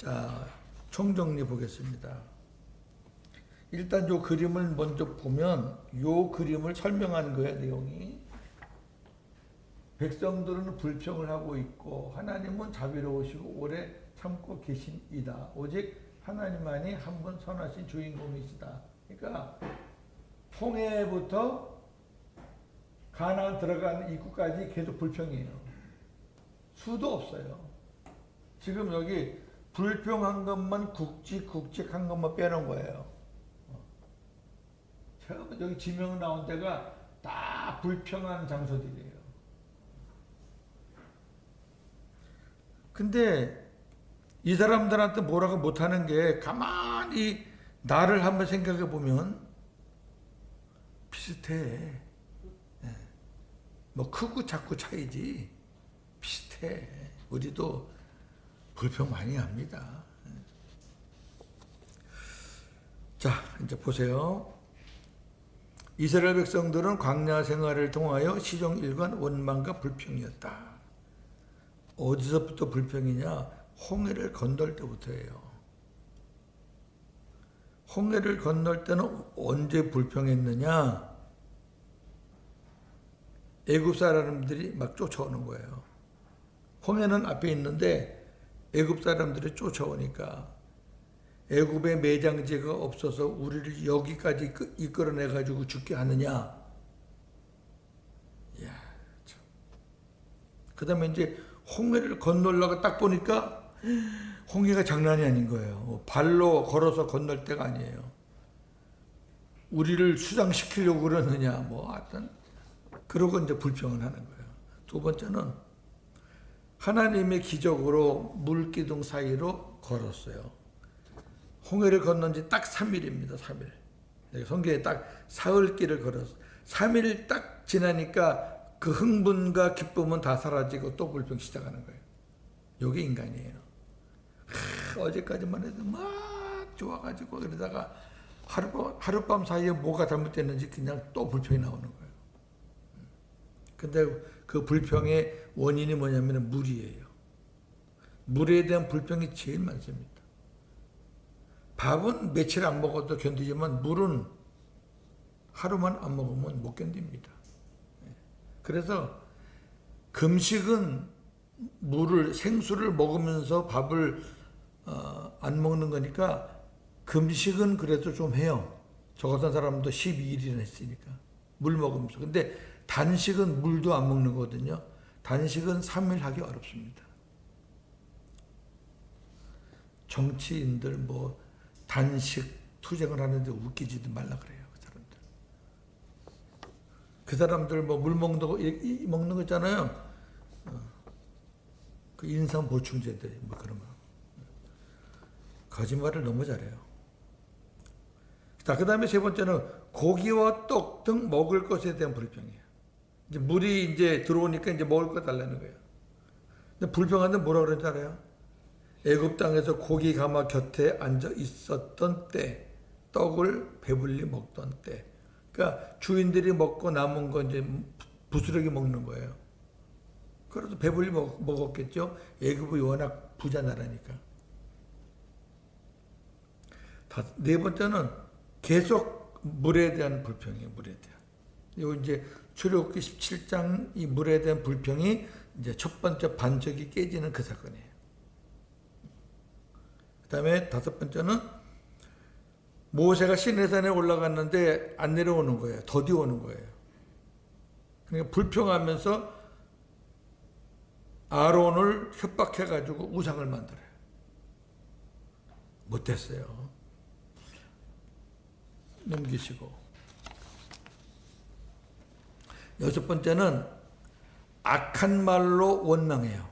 자, 총정리 보겠습니다. 일단 요 그림을 먼저 보면 요 그림을 설명하는 거예요, 내용이. 백성들은 불평을 하고 있고 하나님은 자비로우시고 오래 참고 계신이다. 오직 하나님만이 한 분 선하신 주인공이시다. 그러니까 홍해부터 가나안 들어가는 입구까지 계속 불평이에요. 수도 없어요. 지금 여기 불평한 것만 굵직굵직한 것만 빼놓은 거예요. 처음 여기 지명 나온 데가 다 불평한 장소들이에요. 근데 이 사람들한테 뭐라고 못하는 게 가만히 나를 한번 생각해 보면 비슷해. 뭐 크고 작고 차이지 비슷해. 우리도 불평 많이 합니다. 자, 이제 보세요. 이스라엘 백성들은 광야 생활을 통하여 시종일관 원망과 불평이었다. 어디서부터 불평이냐? 홍해를 건널 때부터예요. 홍해를 건널 때는 언제 불평했느냐? 애굽 사람들이 막 쫓아오는 거예요. 홍해는 앞에 있는데 애굽 사람들이 쫓아오니까 애굽의 매장지가 없어서 우리를 여기까지 이끌어내 가지고 죽게 하느냐? 이야, 참. 그다음에 이제 홍해를 건널라고 딱 보니까 홍해가 장난이 아닌 거예요. 발로 걸어서 건널 때가 아니에요. 우리를 수장시키려고 그러느냐, 뭐 하여튼 그러고 이제 불평을 하는 거예요. 두 번째는 하나님의 기적으로 물기둥 사이로 걸었어요. 홍해를 건넌 지 딱 3일입니다. 3일. 성경에 딱 사흘길을 걸었어. 3일 딱 지나니까 그 흥분과 기쁨은 다 사라지고 또 불평 시작하는 거예요. 요게 인간이에요. 어제까지만 해도 막 좋아가지고 그러다가 하룻밤 사이에 뭐가 잘못됐는지 그냥 또 불평이 나오는 거예요. 근데 그 불평의 원인이 뭐냐면 물이에요. 물에 대한 불평이 제일 많습니다. 밥은 며칠 안 먹어도 견디지만 물은 하루만 안 먹으면 못 견딥니다. 그래서 금식은 물을, 생수를 먹으면서 밥을 안 먹는 거니까 금식은 그래도 좀 해요. 저 같은 사람도 12일이나 했으니까. 물 먹으면서. 근데 단식은 물도 안 먹는 거거든요. 단식은 3일 하기 어렵습니다. 정치인들 뭐 단식 투쟁을 하는데 웃기지도 말라 그래요. 그 사람들 뭐 물 먹는 거 있잖아요. 그 인상 보충제들 뭐 그런 거. 거짓말을 너무 잘해요. 자, 그 다음에 세 번째는 고기와 떡 등 먹을 것에 대한 불평이에요. 이제 물이 이제 들어오니까 이제 먹을 거 달라는 거예요. 근데 불평하는데 뭐라 그러는지 알아요? 애굽 땅에서 고기 가마 곁에 앉아 있었던 때, 떡을 배불리 먹던 때. 그러니까 주인들이 먹고 남은 거 이제 부스러기 먹는 거예요. 그래도 배불리 먹었겠죠. 애굽이 워낙 부자 나라니까. 네 번째는 계속 물에 대한 불평이에요. 물에 대한. 요 이제 출애굽기 17장 이 물에 대한 불평이 이제 첫 번째 반석이 깨지는 그 사건이에요. 그다음에 다섯 번째는 모세가 시내산에 올라갔는데 안 내려오는 거예요. 더디 오는 거예요. 그러니까 불평하면서 아론을 협박해가지고 우상을 만들어요. 못했어요. 넘기시고. 여섯 번째는 악한 말로 원망해요.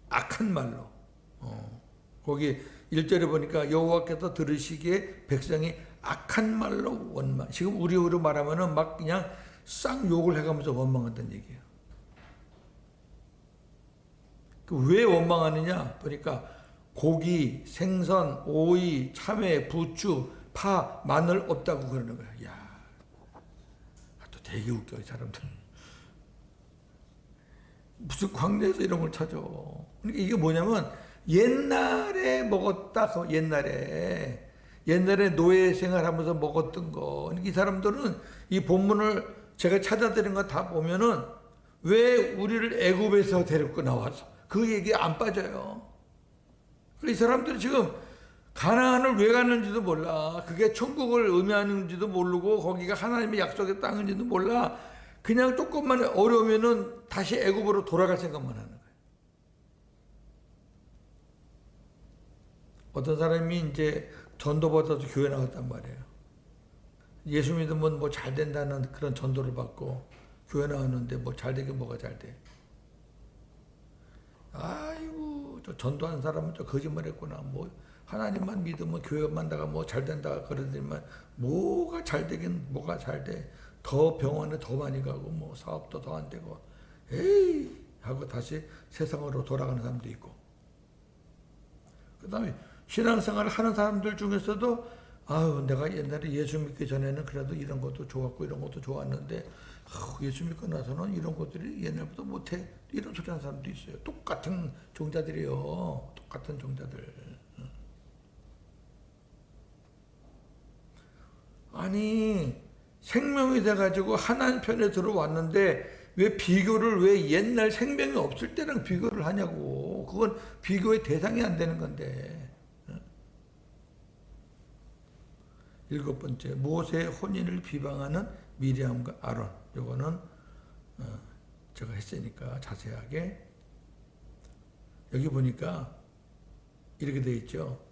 악한 말로. 거기 1절에 보니까 여호와께서 들으시기에 백성이 악한 말로 원망. 지금 우리로 말하면은 막 그냥 쌍 욕을 해가면서 원망한다는 얘기예요. 왜 원망하느냐 보니까 고기, 생선, 오이, 참외, 부추, 파, 마늘 없다고 그러는 거야. 야, 또 되게 웃겨 이 사람들. 무슨 광야에서 이런 걸 찾아. 그러니까 이게 뭐냐면 옛날에 먹었다. 옛날에 노예 생활하면서 먹었던 거. 이 사람들은 이 본문을 제가 찾아드린 거 다 보면은 왜 우리를 애굽에서 데리고 나와서 그 얘기 안 빠져요. 이 사람들이 지금 가나안을 왜 가는지도 몰라. 그게 천국을 의미하는지도 모르고 거기가 하나님의 약속의 땅인지도 몰라. 그냥 조금만 어려우면은 다시 애굽으로 돌아갈 생각만 하는 거예요. 어떤 사람이 이제 전도받아서 교회 나왔단 말이에요. 예수 믿으면 뭐 잘 된다는 그런 전도를 받고 교회 나왔는데 뭐 잘 되긴 뭐가 잘 돼. 아이고, 저 전도한 사람은 저 거짓말했구나. 뭐 하나님만 믿으면 교회만 다가 뭐 잘 된다 그러더니만 뭐가 잘 되긴 뭐가 잘 돼. 더 병원에 더 많이 가고 뭐 사업도 더 안 되고 에이 하고 다시 세상으로 돌아가는 사람도 있고. 그다음에 신앙생활을 하는 사람들 중에서도 아유 내가 옛날에 예수 믿기 전에는 그래도 이런 것도 좋았고 이런 것도 좋았는데 예수 믿고 나서는 이런 것들이 옛날보다 못해 이런 소리 하는 사람도 있어요. 똑같은 종자들이요. 똑같은 종자들. 아니 생명이 돼가지고 하나님 편에 들어왔는데 왜 비교를 왜 옛날 생명이 없을 때랑 비교를 하냐고. 그건 비교의 대상이 안 되는 건데. 일곱 번째, 모세의 혼인을 비방하는 미리암과 아론. 요거는 제가 했으니까 자세하게. 여기 보니까 이렇게 돼 있죠.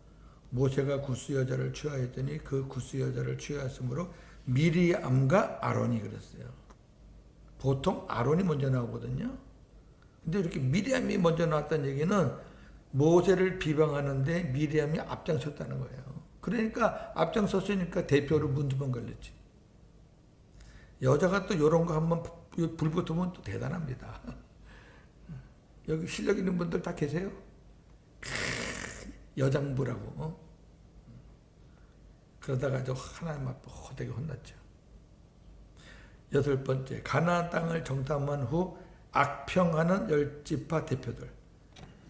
모세가 구스 여자를 취하였더니 그 구스 여자를 취하였으므로 미리암과 아론이 그랬어요. 보통 아론이 먼저 나오거든요. 근데 이렇게 미리암이 먼저 나왔다는 얘기는 모세를 비방하는데 미리암이 앞장섰다는 거예요. 그러니까 앞장섰으니까 대표로 문두번 걸렸지. 여자가 또 이런 거 한번 불 붙으면 또 대단합니다. 여기 실력 있는 분들 다 계세요? 여장부라고. 그러다가 저 하나님 앞에 호되게 혼났죠. 여덟 번째, 가나안 땅을 정탐한 후 악평하는 10지파 대표들.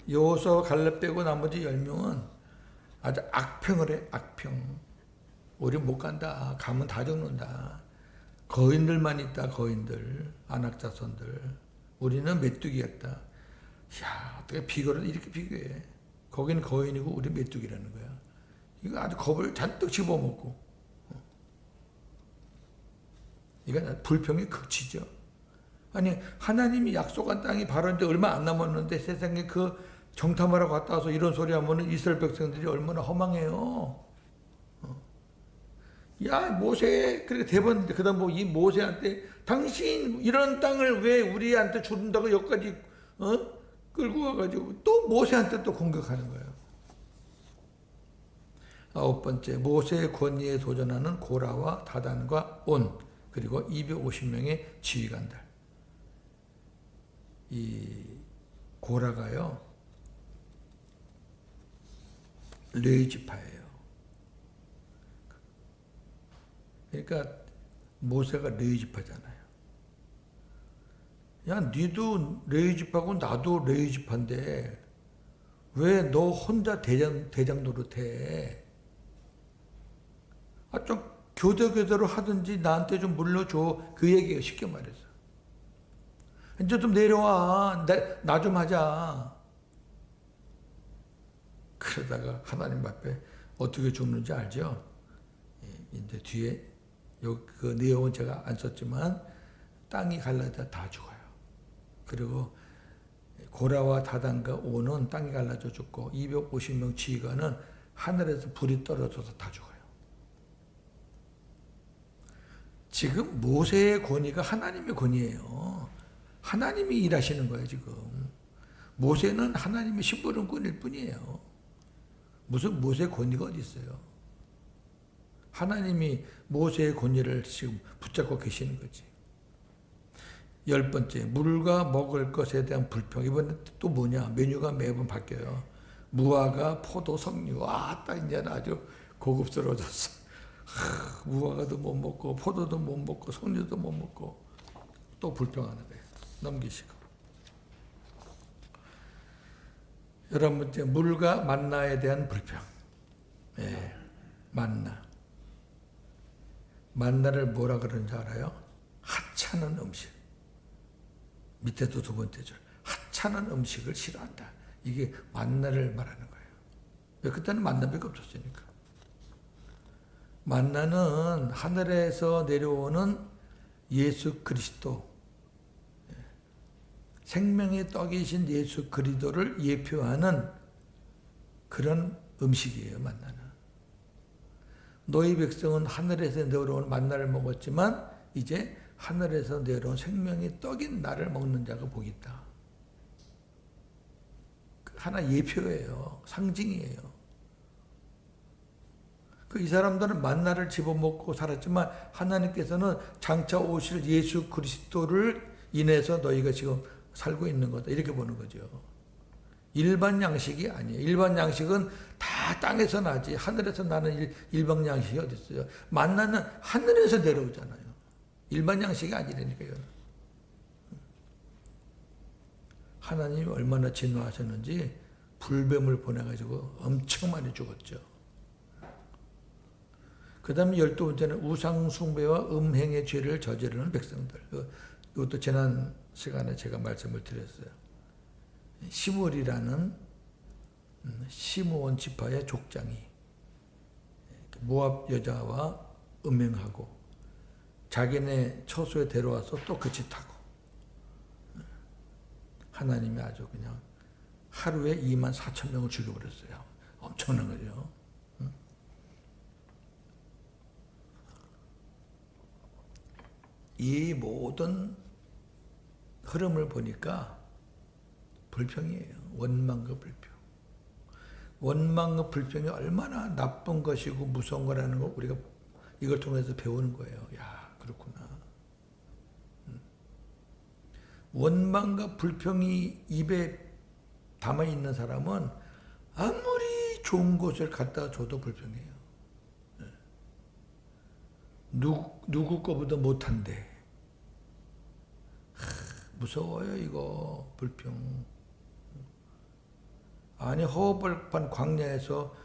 여호수아 갈렙 빼고 나머지 10명은 아주 악평을 해. 악평. 우리 못 간다. 가면 다 죽는다. 거인들만 있다. 거인들. 안악자손들. 우리는 메뚜기였다. 야, 어떻게 비교를 이렇게 비교해. 거기는 거인이고 우리 메뚜기라는 거야. 이거 아주 겁을 잔뜩 집어먹고. 이건 불평의 극치죠. 아니 하나님이 약속한 땅이 바로 이제 얼마 안 남았는데 세상에 그 정탐하러 갔다 와서 이런 소리 하면 이스라엘 백성들이 얼마나 허망해요. 야 모세 그렇게 대번인데 그다음 뭐 이 모세한테 당신 이런 땅을 왜 우리한테 준다고 여기까지 끌고 와가지고 또 모세한테 또 공격하는 거예요. 아홉 번째, 모세의 권위에 도전하는 고라와 다단과 온 그리고 250명의 지휘관들. 이 고라가요 레위지파예요. 그러니까 모세가 레위지파잖아요. 야, 니도 레위지파고 나도 레위지파인데 왜 너 혼자 대장 노릇해? 아, 좀 교대로 하든지 나한테 좀 물려줘. 그 얘기예요. 쉽게 말해서. 이제 좀 내려와. 나 좀 하자. 그러다가 하나님 앞에 어떻게 죽는지 알죠? 이제 뒤에 그 내용은 제가 안 썼지만 땅이 갈라져 다 죽어요. 그리고 고라와 다단과 온은 땅이 갈라져 죽고 250명 지휘관은 하늘에서 불이 떨어져서 다 죽어요. 지금 모세의 권위가 하나님의 권위예요. 하나님이 일하시는 거예요, 지금. 모세는 하나님의 심부름꾼일 뿐이에요. 무슨 모세의 권위가 어디 있어요? 하나님이 모세의 권위를 지금 붙잡고 계시는 거지. 열 번째, 물과 먹을 것에 대한 불평. 이번에 또 뭐냐? 메뉴가 매번 바뀌어요. 무화과, 포도, 석류. 아, 딱 이제는 아주 고급스러워졌어. 무화과도 못 먹고 포도도 못 먹고 석류도 못 먹고 또 불평하는 거예요. 넘기시고. 11번째, 물과 만나에 대한 불평. 예, 만나. 만나를 뭐라 그러는지 알아요? 하찮은 음식. 밑에도 2번째 줄. 하찮은 음식을 싫어한다. 이게 만나를 말하는 거예요. 왜? 그때는 만나밖에 없었으니까. 만나는 하늘에서 내려오는 예수 그리스도, 생명의 떡이신 예수 그리스도를 예표하는 그런 음식이에요. 만나는. 너희 백성은 하늘에서 내려온 만나를 먹었지만 이제 하늘에서 내려온 생명의 떡인 나를 먹는 자가 복이 있다. 하나 예표예요. 상징이에요. 이 사람들은 만나를 집어먹고 살았지만 하나님께서는 장차 오실 예수 그리스도를 인해서 너희가 지금 살고 있는 거다. 이렇게 보는 거죠. 일반 양식이 아니에요. 일반 양식은 다 땅에서 나지 하늘에서 나는 일반 양식이 어디 있어요. 만나는 하늘에서 내려오잖아요. 일반 양식이 아니라니까요. 하나님이 얼마나 진노하셨는지 불뱀을 보내가지고 엄청 많이 죽었죠. 그 다음에 12번째는 우상숭배와 음행의 죄를 저지르는 백성들. 이것도 지난 시간에 제가 말씀을 드렸어요. 시므리라는 시므온 지파의 족장이 모압 여자와 음행하고 자기네 처소에 데려와서 또 그 짓하고 하나님이 아주 그냥 하루에 24,000명을 죽여버렸어요. 엄청난 거죠. 이 모든 흐름을 보니까 불평이에요. 원망과 불평. 원망과 불평이 얼마나 나쁜 것이고 무서운 거라는 걸 우리가 이걸 통해서 배우는 거예요. 야, 그렇구나. 원망과 불평이 입에 담아 있는 사람은 아무리 좋은 것을 갖다 줘도 불평해요. 누구 거보다 못한데. 무서워요, 이거. 불평. 아니, 허벌판 광야에서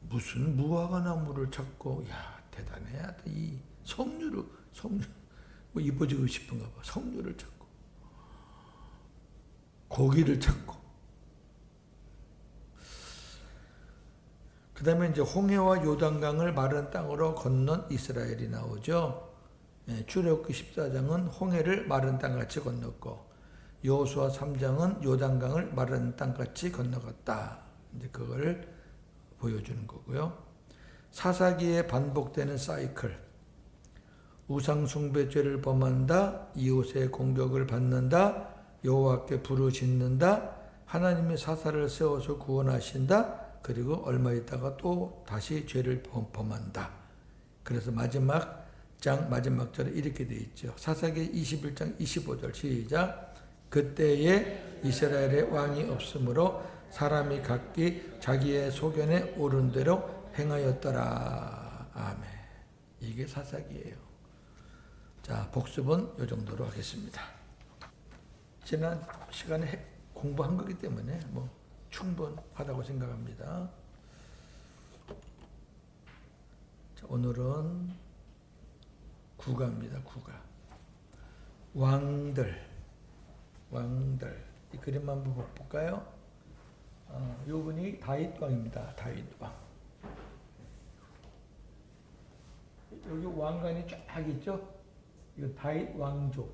무슨 무화과 나무를 찾고, 야, 대단해야 돼. 이 석류를, 뭐 이뻐지고 싶은가 봐. 석류를 찾고, 고기를 찾고. 그 다음에 이제 홍해와 요단강을 마른 땅으로 건넌 이스라엘이 나오죠. 출애굽기 14장은 홍해를 마른 땅같이 건넜고 여호수아 3장은 요단강을 마른 땅같이 건너갔다. 이제 그걸 보여주는 거고요. 사사기에 반복되는 사이클. 우상 숭배죄를 범한다. 이웃의 공격을 받는다. 여호와께 부르짖는다. 하나님의 사사를 세워서 구원하신다. 그리고 얼마 있다가 또 다시 죄를 범한다. 그래서 마지막 절에 이렇게 되어 있죠. 사사기 21장 25절 시작. 그때에 이스라엘의 왕이 없으므로 사람이 각기 자기의 소견에 오른 대로 행하였더라. 아멘. 이게 사사기예요. 자, 복습은 이 정도로 하겠습니다. 지난 시간에 공부한 거기 때문에 뭐 충분하다고 생각합니다. 자, 오늘은 국가입니다. 국가. 왕들. 이 그림 한번 볼까요? 요분이 다윗 왕입니다. 다윗 왕. 여기 왕관이 쫙 있죠? 이거 다윗 왕조.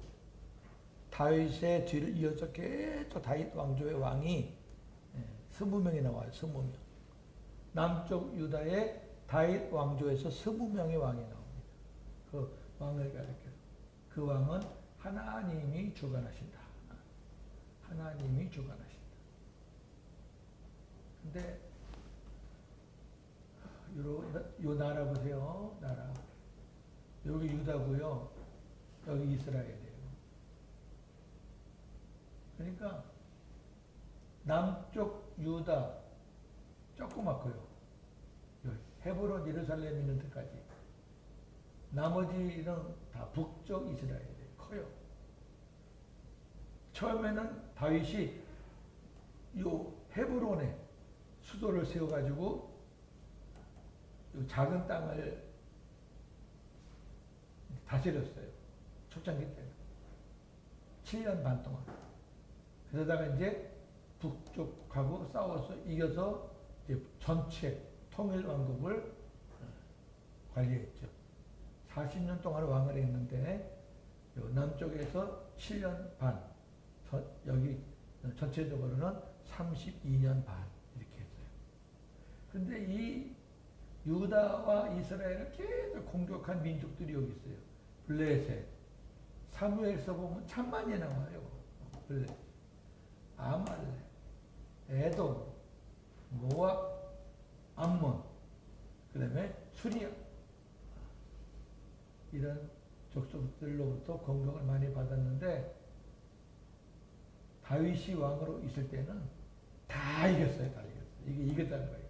다윗의 뒤를 이어서 계속 다윗 왕조의 왕이 20명이 나와요. 20명. 남쪽 유다의 다윗 왕조에서 20명의 왕이 나옵니다. 그 왕을 가리켜요. 그 왕은 하나님이 주관하신다. 하나님이 주관하신다. 근데 요 나라 보세요. 나라. 여기 유다고요. 여기 이스라엘이에요. 그러니까 남쪽 유다 조그맣고요. 헤브론 예루살렘 있는 데까지. 나머지는 다 북쪽 이스라엘이에요. 커요. 처음에는 다윗이 요 헤브론에 수도를 세워가지고 작은 땅을 다스렸어요. 초창기 때 7년 반 동안. 그러다가 이제 북쪽하고 싸워서 이겨서 이제 전체 통일 왕국을 관리했죠. 40년 동안 왕을 했는데 남쪽에서 7년 반, 여기 전체적으로는 32년 반 이렇게 했어요. 그런데 이 유다와 이스라엘을 계속 공격한 민족들이 여기 있어요. 블레셋, 사무엘서 보면 참 많이 나와요. 블레셋, 아말렉, 에돔, 모압, 암몬, 그 다음에 수리아, 이런 족속들로부터 공격을 많이 받았는데 다윗이 왕으로 있을 때는 다 이겼어요. 다 이겼어요. 이게 이겼다는 거예요.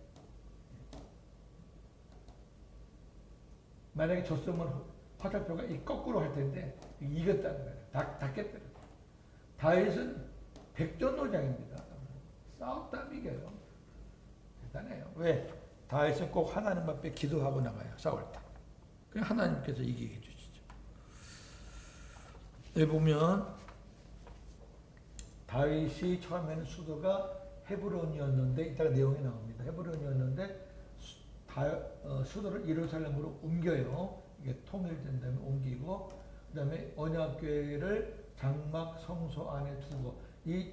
만약에 졌으면 화살표가 거꾸로 할 텐데 이겼다는 거예요. 다 깼더라고요. 다윗은 백전노장입니다. 싸웠다 이겨요. 대단해요. 왜? 다윗은 꼭 하나님 앞에 기도하고 나가요. 싸울 때. 그냥 하나님께서 이기게 해주시죠. 여기 보면 다윗이 처음에는 수도가 헤브론이었는데 이따가 내용이 나옵니다. 헤브론이었는데 수도를 예루살렘으로 옮겨요. 이게 통일된 다음에 옮기고 그 다음에 언약궤를 장막 성소 안에 두고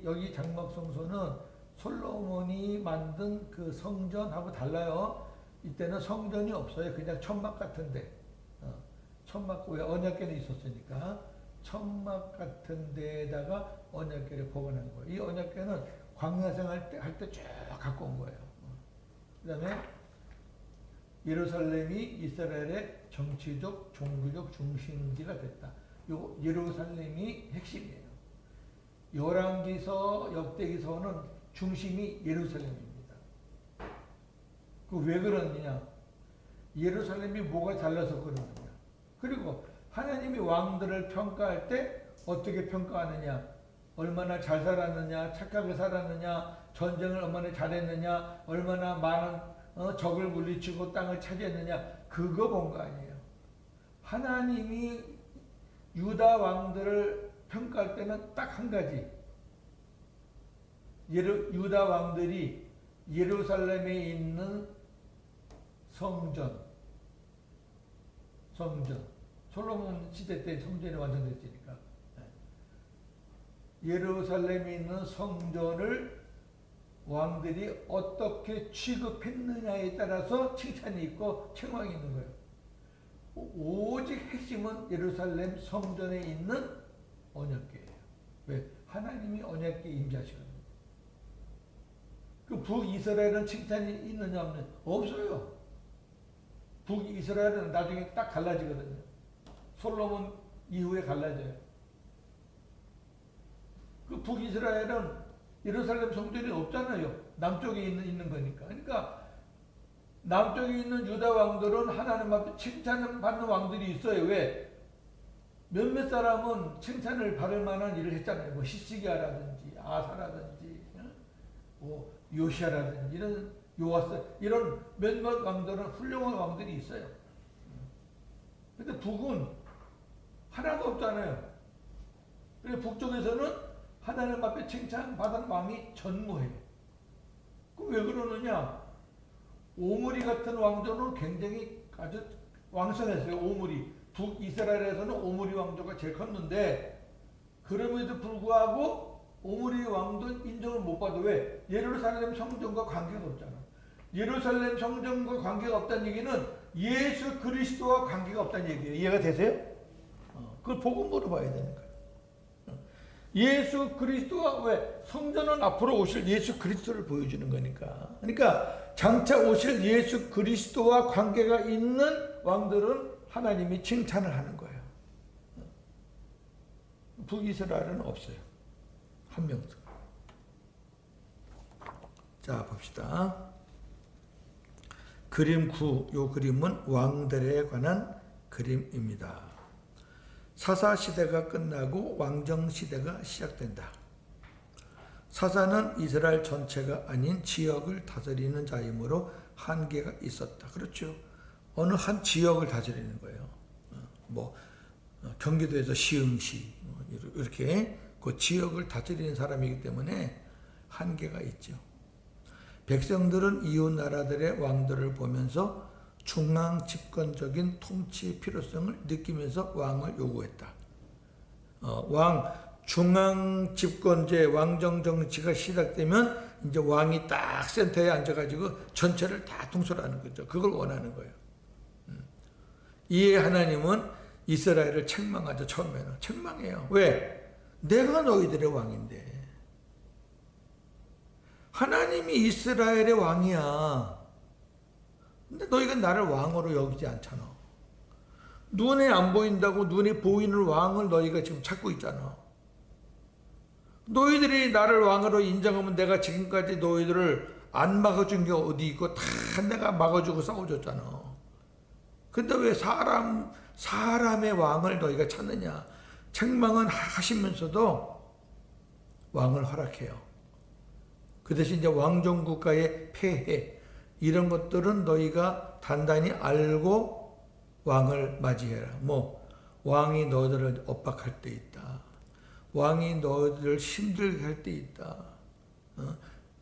여기 장막 성소는 솔로몬이 만든 그 성전하고 달라요. 이때는 성전이 없어요. 그냥 천막 같은데 천막 왜 언약궤는 있었으니까 천막 같은 데에다가 언약궤를 보관한 거예요. 이 언약궤는 광야생활 때 할 때 쭉 갖고 온 거예요. 그 다음에 예루살렘이 이스라엘의 정치적, 종교적 중심지가 됐다. 요 예루살렘이 핵심이에요. 열왕기서, 역대기서는 중심이 예루살렘입니다. 그 왜 그러느냐? 예루살렘이 뭐가 잘나서 그러느냐? 그리고 하나님이 왕들을 평가할 때 어떻게 평가하느냐? 얼마나 잘 살았느냐? 착하게 살았느냐? 전쟁을 얼마나 잘했느냐? 얼마나 많은 적을 물리치고 땅을 차지했느냐? 그거 본 거 아니에요. 하나님이 유다 왕들을 평가할 때는 딱 한 가지. 유다 왕들이 예루살렘에 있는 성전. 솔로몬 시대 때 성전이 완성됐으니까. 예루살렘에 있는 성전을 왕들이 어떻게 취급했느냐에 따라서 칭찬이 있고 책망이 있는 거예요. 오직 핵심은 예루살렘 성전에 있는 언약궤예요. 왜? 하나님이 언약궤에 임재하시거든요. 그 북이스라엘은 칭찬이 있느냐 없느냐? 없어요. 북이스라엘은 나중에 딱 갈라지거든요. 솔로몬 이후에 갈라져요. 그 북이스라엘은 예루살렘 성전이 없잖아요. 남쪽에 있는 거니까. 그러니까 남쪽에 있는 유다 왕들은 하나님 앞에 칭찬을 받는 왕들이 있어요. 왜? 몇몇 사람은 칭찬을 받을 만한 일을 했잖아요. 뭐 히스기야라든지 아사라든지 뭐 요시아라든지 이런 요아스 이런 몇몇 왕들은 훌륭한 왕들이 있어요. 근데 북은 하나도 없잖아요. 그래서 북쪽에서는 하나님 앞에 칭찬받은 왕이 전무해요. 그럼 왜 그러느냐? 오므리 같은 왕조는 굉장히 아주 왕성했어요. 오므리. 북이스라엘에서는 오므리 왕조가 제일 컸는데 그럼에도 불구하고 오므리 왕도 인정을 못 받아. 왜? 예루살렘 성전과 관계가 없잖아. 예루살렘 성전과 관계가 없다는 얘기는 예수 그리스도와 관계가 없다는 얘기예요. 이해가 되세요? 그걸 보고 물어봐야 되는 거예요. 예수 그리스도가 왜? 성전은 앞으로 오실 예수 그리스도를 보여주는 거니까. 그러니까 장차 오실 예수 그리스도와 관계가 있는 왕들은 하나님이 칭찬을 하는 거예요. 북이스라엘은 없어요. 한 명도. 자, 봅시다. 그림 9. 요 그림은 왕들에 관한 그림입니다. 사사시대가 끝나고 왕정시대가 시작된다. 사사는 이스라엘 전체가 아닌 지역을 다스리는 자이므로 한계가 있었다. 그렇죠. 어느 한 지역을 다스리는 거예요. 경기도에서 시흥시 이렇게 그 지역을 다스리는 사람이기 때문에 한계가 있죠. 백성들은 이웃 나라들의 왕들을 보면서 중앙 집권적인 통치의 필요성을 느끼면서 왕을 요구했다. 중앙 집권제 왕정 정치가 시작되면 이제 왕이 딱 센터에 앉아가지고 전체를 다 통솔하는 거죠. 그걸 원하는 거예요. 이에 하나님은 이스라엘을 책망하죠. 처음에는 책망해요. 왜? 내가 너희들의 왕인데. 하나님이 이스라엘의 왕이야. 근데 너희가 나를 왕으로 여기지 않잖아. 눈에 안 보인다고 눈에 보이는 왕을 너희가 지금 찾고 있잖아. 너희들이 나를 왕으로 인정하면 내가 지금까지 너희들을 안 막아준 게 어디 있고 다 내가 막아주고 싸워줬잖아. 근데 왜 사람의 왕을 너희가 찾느냐. 책망은 하시면서도 왕을 허락해요. 그 대신 이제 왕정국가의 폐해 이런 것들은 너희가 단단히 알고 왕을 맞이해라. 왕이 너희들을 엇박할 때 있다. 왕이 너희들을 힘들게 할 때 있다.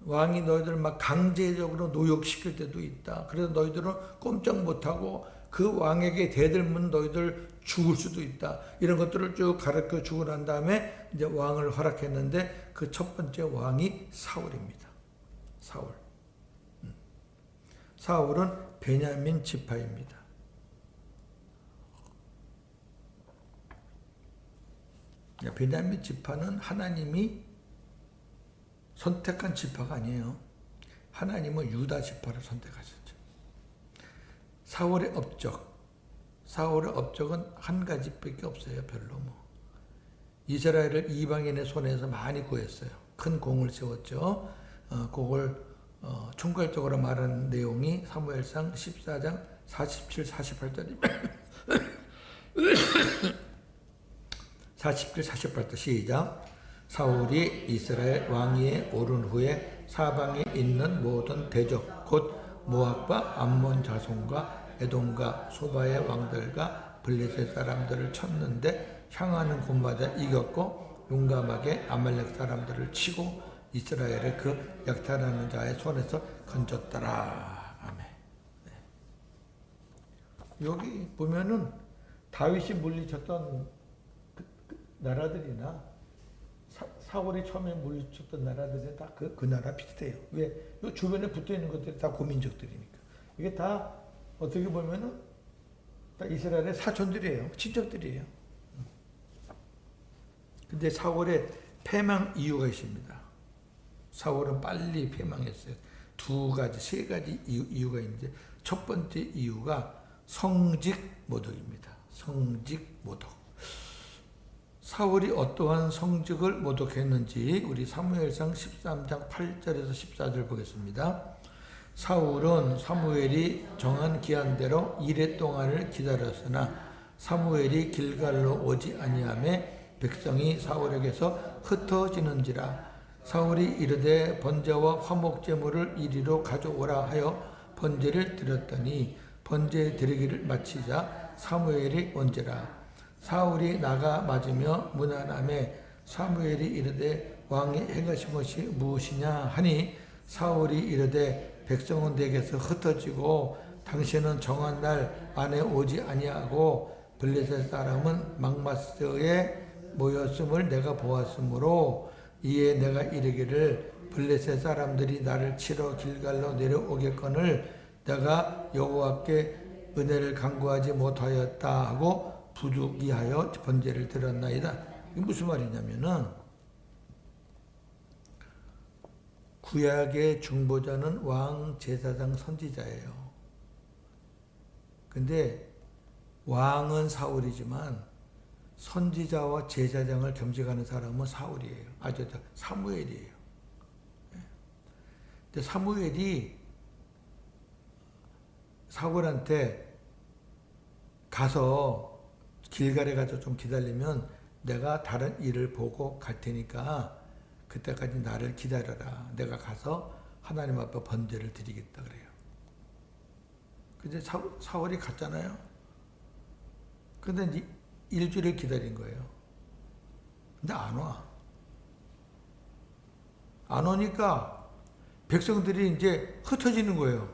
왕이 너희들을 막 강제적으로 노역시킬 때도 있다. 그래서 너희들은 꼼짝 못하고 그 왕에게 대들면 너희들 죽을 수도 있다. 이런 것들을 쭉 가르쳐 주고 난 다음에 이제 왕을 허락했는데 그 첫 번째 왕이 사울입니다. 사울은 베냐민 지파입니다. 베냐민 지파는 하나님이 선택한 지파가 아니에요. 하나님은 유다 지파를 선택하셨죠. 사울의 업적은 한 가지밖에 없어요. 별로 이스라엘을 이방인의 손에서 많이 구했어요. 큰 공을 세웠죠. 그걸 총괄적으로 말하는 내용이 사무엘상 14장 47, 48절입니다. 47, 48절 시작. 사울이 이스라엘 왕위에 오른 후에 사방에 있는 모든 대적 곧 모압과 암몬 자손과 에돔과 소바의 왕들과 블레셋 사람들을 쳤는데 향하는 곳마다 이겼고 용감하게 아말렉 사람들을 치고 이스라엘을 그 약탈하는 자의 손에서 건졌더라. 아멘. 네. 여기 보면은 다윗이 물리쳤던 나라들이나 사울이 처음에 물리쳤던 나라들이 다 그 나라 비슷해요. 왜? 이 주변에 붙어 있는 것들이 다 고민족들이니까. 이게 다 어떻게 보면은 다 이스라엘의 사촌들이에요. 친척들이에요. 근데 사울의 패망 이유가 있습니다. 사울은 빨리 패망했어요. 세 가지 이유가 있는데 첫 번째 이유가 성직 모독입니다. 성직 모독. 사울이 어떠한 성직을 모독했는지 우리 사무엘상 13장 8절에서 14절 보겠습니다. 사울은 사무엘이 정한 기한대로 이레 동안을 기다렸으나 사무엘이 길갈로 오지 아니하매 백성이 사울에게서 흩어지는지라. 사울이 이르되 번제와 화목 제물을 이리로 가져오라 하여 번제를 드렸더니 번제 드리기를 마치자 사무엘이 온지라. 사울이 나가 맞으며 문안함에 사무엘이 이르되 왕이 행하신 것이 무엇이냐 하니 사울이 이르되 백성은 내게서 흩어지고 당신은 정한 날 안에 오지 아니하고 블레셋 사람은 막마스에 모였음을 내가 보았으므로 이에 내가 이르기를 블레셋 사람들이 나를 치러 길갈로 내려오겠거늘 내가 여호와께 은혜를 간구하지 못하였다 하고 부득이하여 번제를 드렸나이다. 이게 무슨 말이냐면은 구약의 중보자는 왕, 제사장, 선지자예요. 근데 왕은 사울이지만 선지자와 제사장을 겸직하는 사람은 사울이에요. 사무엘이에요. 근데 사무엘이 사울한테 가서 길갈에 가서 좀 기다리면 내가 다른 일을 보고 갈 테니까 그때까지 나를 기다려라. 내가 가서 하나님 앞에 번제를 드리겠다 그래요. 근데 사울이 갔잖아요. 근데 일주일을 기다린 거예요. 근데 안 와. 안 오니까 백성들이 이제 흩어지는 거예요.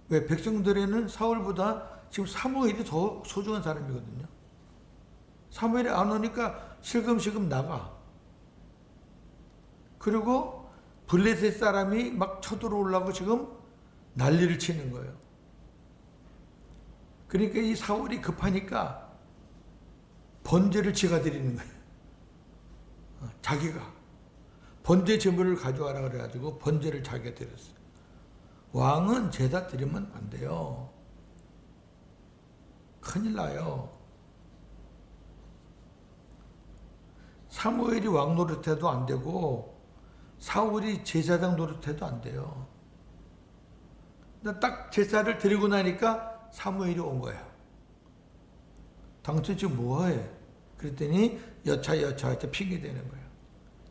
왜? 백성들에는 사울보다 지금 사무엘이 더 소중한 사람이거든요. 사무엘이 안 오니까 실금실금 나가. 그리고 블레셋 사람이 막 쳐들어오려고 지금 난리를 치는 거예요. 그러니까 이 사울이 급하니까 번제를 지가 드리는 거예요. 자기가 번제 제물을 가져와라 그래가지고 번제를 자기가 드렸어요. 왕은 제사 드리면 안 돼요. 큰일 나요. 사무엘이 왕 노릇해도 안 되고 사울이 제사장 노릇해도 안 돼요. 근데 딱 제사를 드리고 나니까 사무엘이 온 거예요. 당신 지금 뭐해? 그랬더니 여차 핑계 대는 거예요.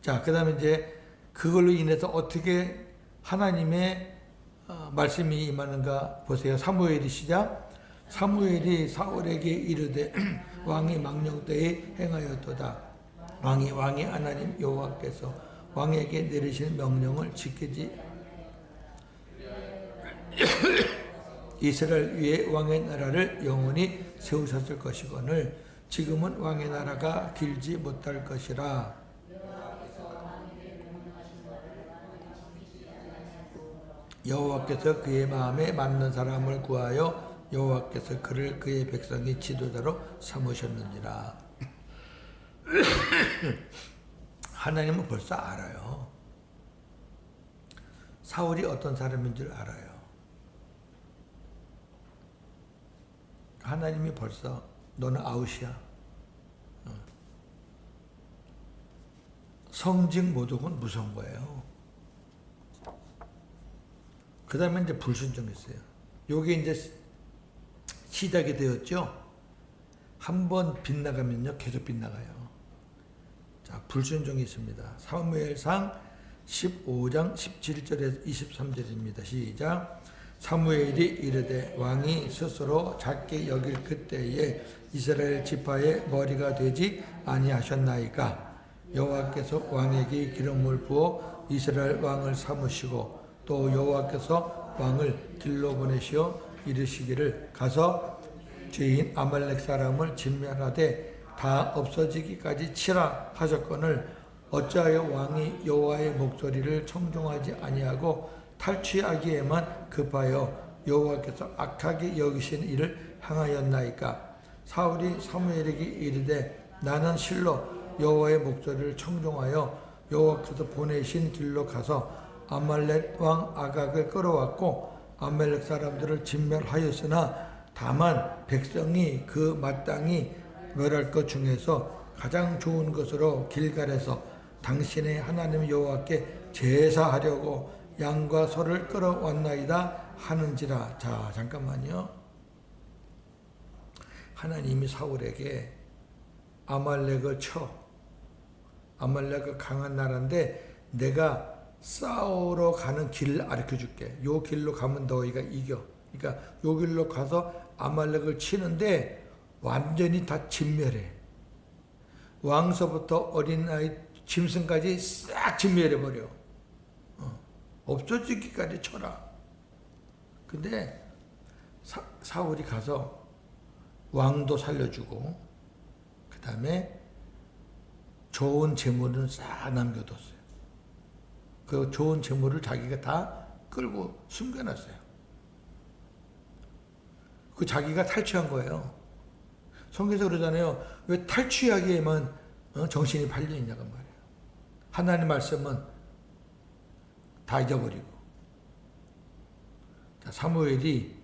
자, 그 다음에 이제 그걸로 인해서 어떻게 하나님의 말씀이 임하는가 보세요. 사무엘이 시작. 사무엘이 사울에게 이르되 왕이 망령되이 행하였도다. 왕이 하나님 여호와께서 왕에게 내리신 명령을 지키지 이스라엘 위에 왕의 나라를 영원히 세우셨을 것이거늘 지금은 왕의 나라가 길지 못할 것이라. 여호와께서 그의 마음에 맞는 사람을 구하여 여호와께서 그를 그의 백성의 지도자로 삼으셨느니라. 하나님은 벌써 알아요. 사울이 어떤 사람인 줄 알아요. 하나님이 벌써 너는 아웃이야. 성직 모독은 무서운 거예요. 그 다음에 이제 불순종했어요. 요게 이제 시작이 되었죠. 한번 빗나가면요, 계속 빗나가요. 자, 불순종이 있습니다. 사무엘상 15장 17절에서 23절입니다. 시작. 사무엘이 이르되 왕이 스스로 작게 여길 그때에 이스라엘 지파의 머리가 되지 아니하셨나이까. 여호와께서 왕에게 기름을 부어 이스라엘 왕을 삼으시고 또 여호와께서 왕을 길로 보내시어 이르시기를 가서 죄인 아말렉 사람을 진멸하되 다 없어지기까지 치라 하셨거늘 어찌하여 왕이 여호와의 목소리를 청종하지 아니하고 탈취하기에만 급하여 여호와께서 악하게 여기신 일을 행하였나이까. 사울이 사무엘에게 이르되 나는 실로 여호와의 목소리를 청종하여 여호와께서 보내신 길로 가서 아말렉 왕 아각을 끌어왔고 아말렉 사람들을 진멸하였으나 다만 백성이 그 마땅히 멸할 것 중에서 가장 좋은 것으로 길갈에서 당신의 하나님 여호와께 제사하려고 양과 소를 끌어왔나이다 하는지라. 자, 잠깐만요. 하나님이 사울에게 아말렉을 쳐. 아말렉은 강한 나라인데 내가 싸우러 가는 길을 알려 줄게. 요 길로 가면 너희가 이겨. 그러니까 요 길로 가서 아말렉을 치는데 완전히 다 진멸해. 왕서부터 어린아이 짐승까지 싹 진멸해버려. 없어지기까지 쳐라. 근데 사울이 가서 왕도 살려주고 그 다음에 좋은 재물은 싹 남겨뒀어요. 그 좋은 재물을 자기가 다 끌고 숨겨놨어요. 그 자기가 탈취한 거예요. 성경에서 그러잖아요. 왜 탈취하기에만 정신이 팔려있냐고 말이에요. 하나님 말씀은 다 잊어버리고. 자, 사무엘이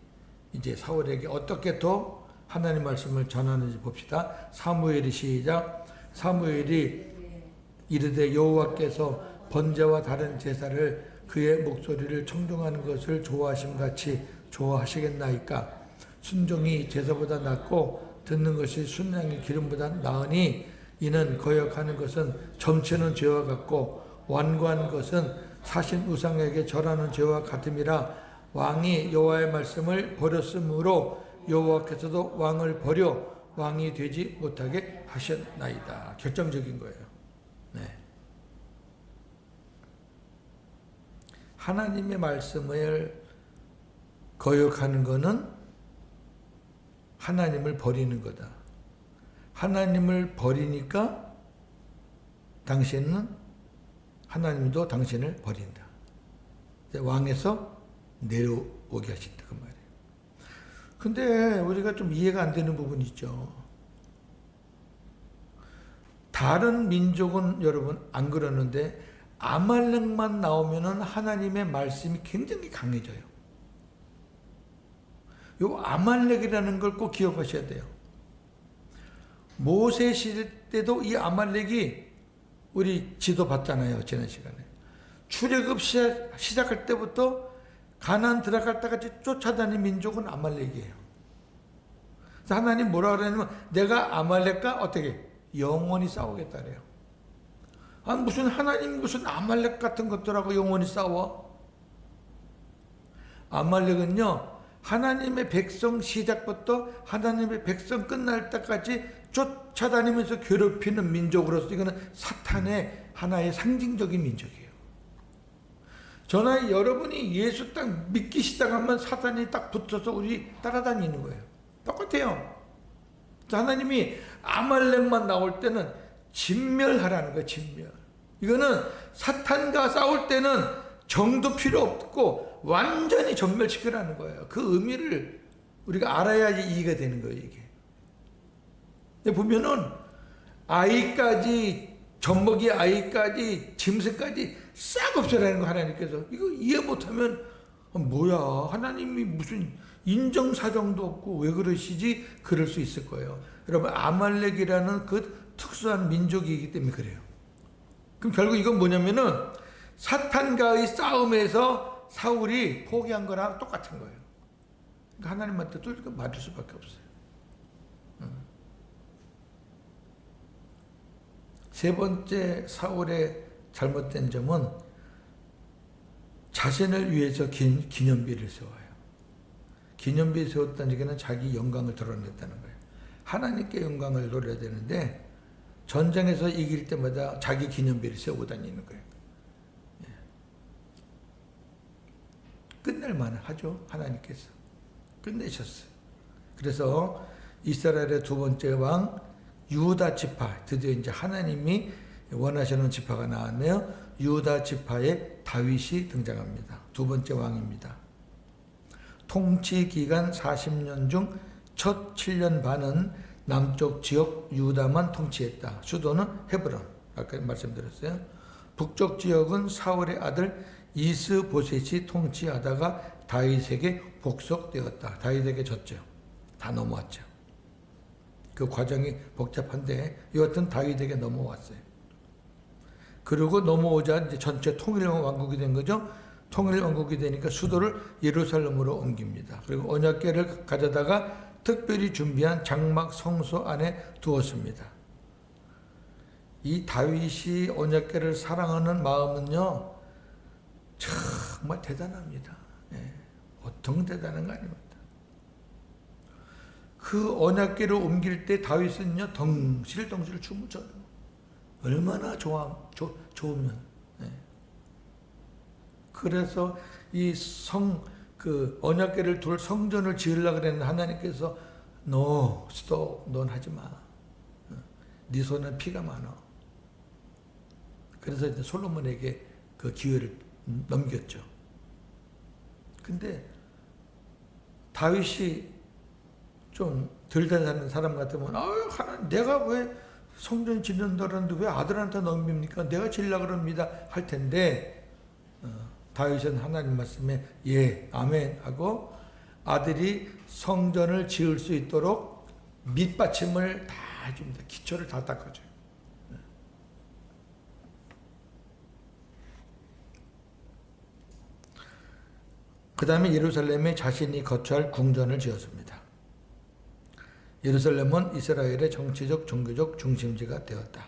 이제 사울에게 어떻게 또 하나님 말씀을 전하는지 봅시다. 사무엘이 시작. 사무엘이 이르되 여호와께서 번제와 다른 제사를 그의 목소리를 청종하는 것을 좋아하심같이 좋아하시겠나이까. 순종이 제사보다 낫고 듣는 것이 순양의 기름보다 나으니 이는 거역하는 것은 점치는 죄와 같고 완고한 것은 사신 우상에게 절하는 죄와 같음이라. 왕이 여호와의 말씀을 버렸으므로 여호와께서도 왕을 버려 왕이 되지 못하게 하셨나이다. 결정적인 거예요. 네. 하나님의 말씀을 거역하는 것은 하나님을 버리는 거다. 하나님을 버리니까 당신은 하나님도 당신을 버린다. 왕에서 내려오게 하신다 그 말이에요. 근데 우리가 좀 이해가 안 되는 부분이 있죠. 다른 민족은 여러분 안 그러는데 아말렉만 나오면은 하나님의 말씀이 굉장히 강해져요. 요 아말렉이라는 걸 꼭 기억하셔야 돼요. 모세 시대 때도 이 아말렉이 우리 지도 봤잖아요. 지난 시간에. 출애굽 시작할 때부터 가나안 들어갈 때까지 쫓아다니는 민족은 아말렉이에요. 그래서 하나님 뭐라 그러냐면 내가 아말렉과 어떻게 영원히 싸우겠다 그래요. 아, 무슨 하나님 무슨 아말렉 같은 것들하고 영원히 싸워? 아말렉은요 하나님의 백성 시작부터 하나님의 백성 끝날 때까지 쫓아다니면서 괴롭히는 민족으로서 이거는 사탄의 하나의 상징적인 민족이에요. 저나 여러분이 예수 딱 믿기 시작하면 사탄이 딱 붙어서 우리 따라다니는 거예요. 똑같아요. 하나님이 아말렉만 나올 때는 진멸하라는 거예요. 진멸. 이거는 사탄과 싸울 때는 정도 필요 없고 완전히 전멸시키라는 거예요. 그 의미를 우리가 알아야지 이해가 되는 거예요. 이게. 보면은 아이까지 젖먹이 아이까지 짐승까지 싹 없애라는 거 하나님께서. 이거 이해 못하면 뭐야 하나님이 무슨 인정사정도 없고 왜 그러시지? 그럴 수 있을 거예요. 여러분 아말렉이라는 그 특수한 민족이기 때문에 그래요. 그럼 결국 이건 뭐냐면은 사탄과의 싸움에서 사울이 포기한 거랑 똑같은 거예요. 그러니까 하나님한테 또 이렇게 맞을 수밖에 없어요. 세 번째 사울의 잘못된 점은 자신을 위해서 기념비를 세워요. 기념비 세웠다는 얘기는 자기 영광을 드러냈다는 거예요. 하나님께 영광을 노려야 되는데 전쟁에서 이길 때마다 자기 기념비를 세우고 다니는 거예요. 끝낼만 하죠. 하나님께서 끝내셨어요. 그래서 이스라엘의 두 번째 왕 유다 지파, 드디어 이제 하나님이 원하시는 지파가 나왔네요. 유다 지파의 다윗이 등장합니다. 두 번째 왕입니다. 통치 기간 40년 중 첫 7년 반은 남쪽 지역 유다만 통치했다. 수도는 헤브론. 아까 말씀드렸어요. 북쪽 지역은 사울의 아들 이스보셋이 통치하다가 다윗에게 복속되었다. 다윗에게 졌죠. 다 넘어왔죠. 그 과정이 복잡한데 여하튼 다윗에게 넘어왔어요. 그리고 넘어오자 이제 전체 통일 왕국이 된 거죠. 통일 왕국이 되니까 수도를 예루살렘으로 옮깁니다. 그리고 언약궤를 가져다가 특별히 준비한 장막 성소 안에 두었습니다. 이 다윗이 언약궤를 사랑하는 마음은요 정말 대단합니다. 네, 보통 대단한 거 아닙니다. 그 언약궤를 옮길 때 다윗은요 덩실덩실 춤을 춰요. 얼마나 좋으면. 네. 그래서 이 그 언약궤를 둘 성전을 지으려고 그랬는데 하나님께서 No, stop, 넌 하지 마. 네 손에 피가 많아. 그래서 이제 솔로몬에게 그 기회를 넘겼죠. 근데 다윗이 좀 덜 되는 사람 같으면 하나님 내가 왜 성전 짓는다는데 왜 아들한테 넘깁니까? 내가 지으려고 그럽니다. 할 텐데 다윗은 하나님 말씀에 예, 아멘 하고 아들이 성전을 지을 수 있도록 밑받침을 다 해줍니다. 기초를 다 닦아줘요. 그 다음에 예루살렘에 자신이 거처할 궁전을 지었습니다. 예루살렘은 이스라엘의 정치적 종교적 중심지가 되었다.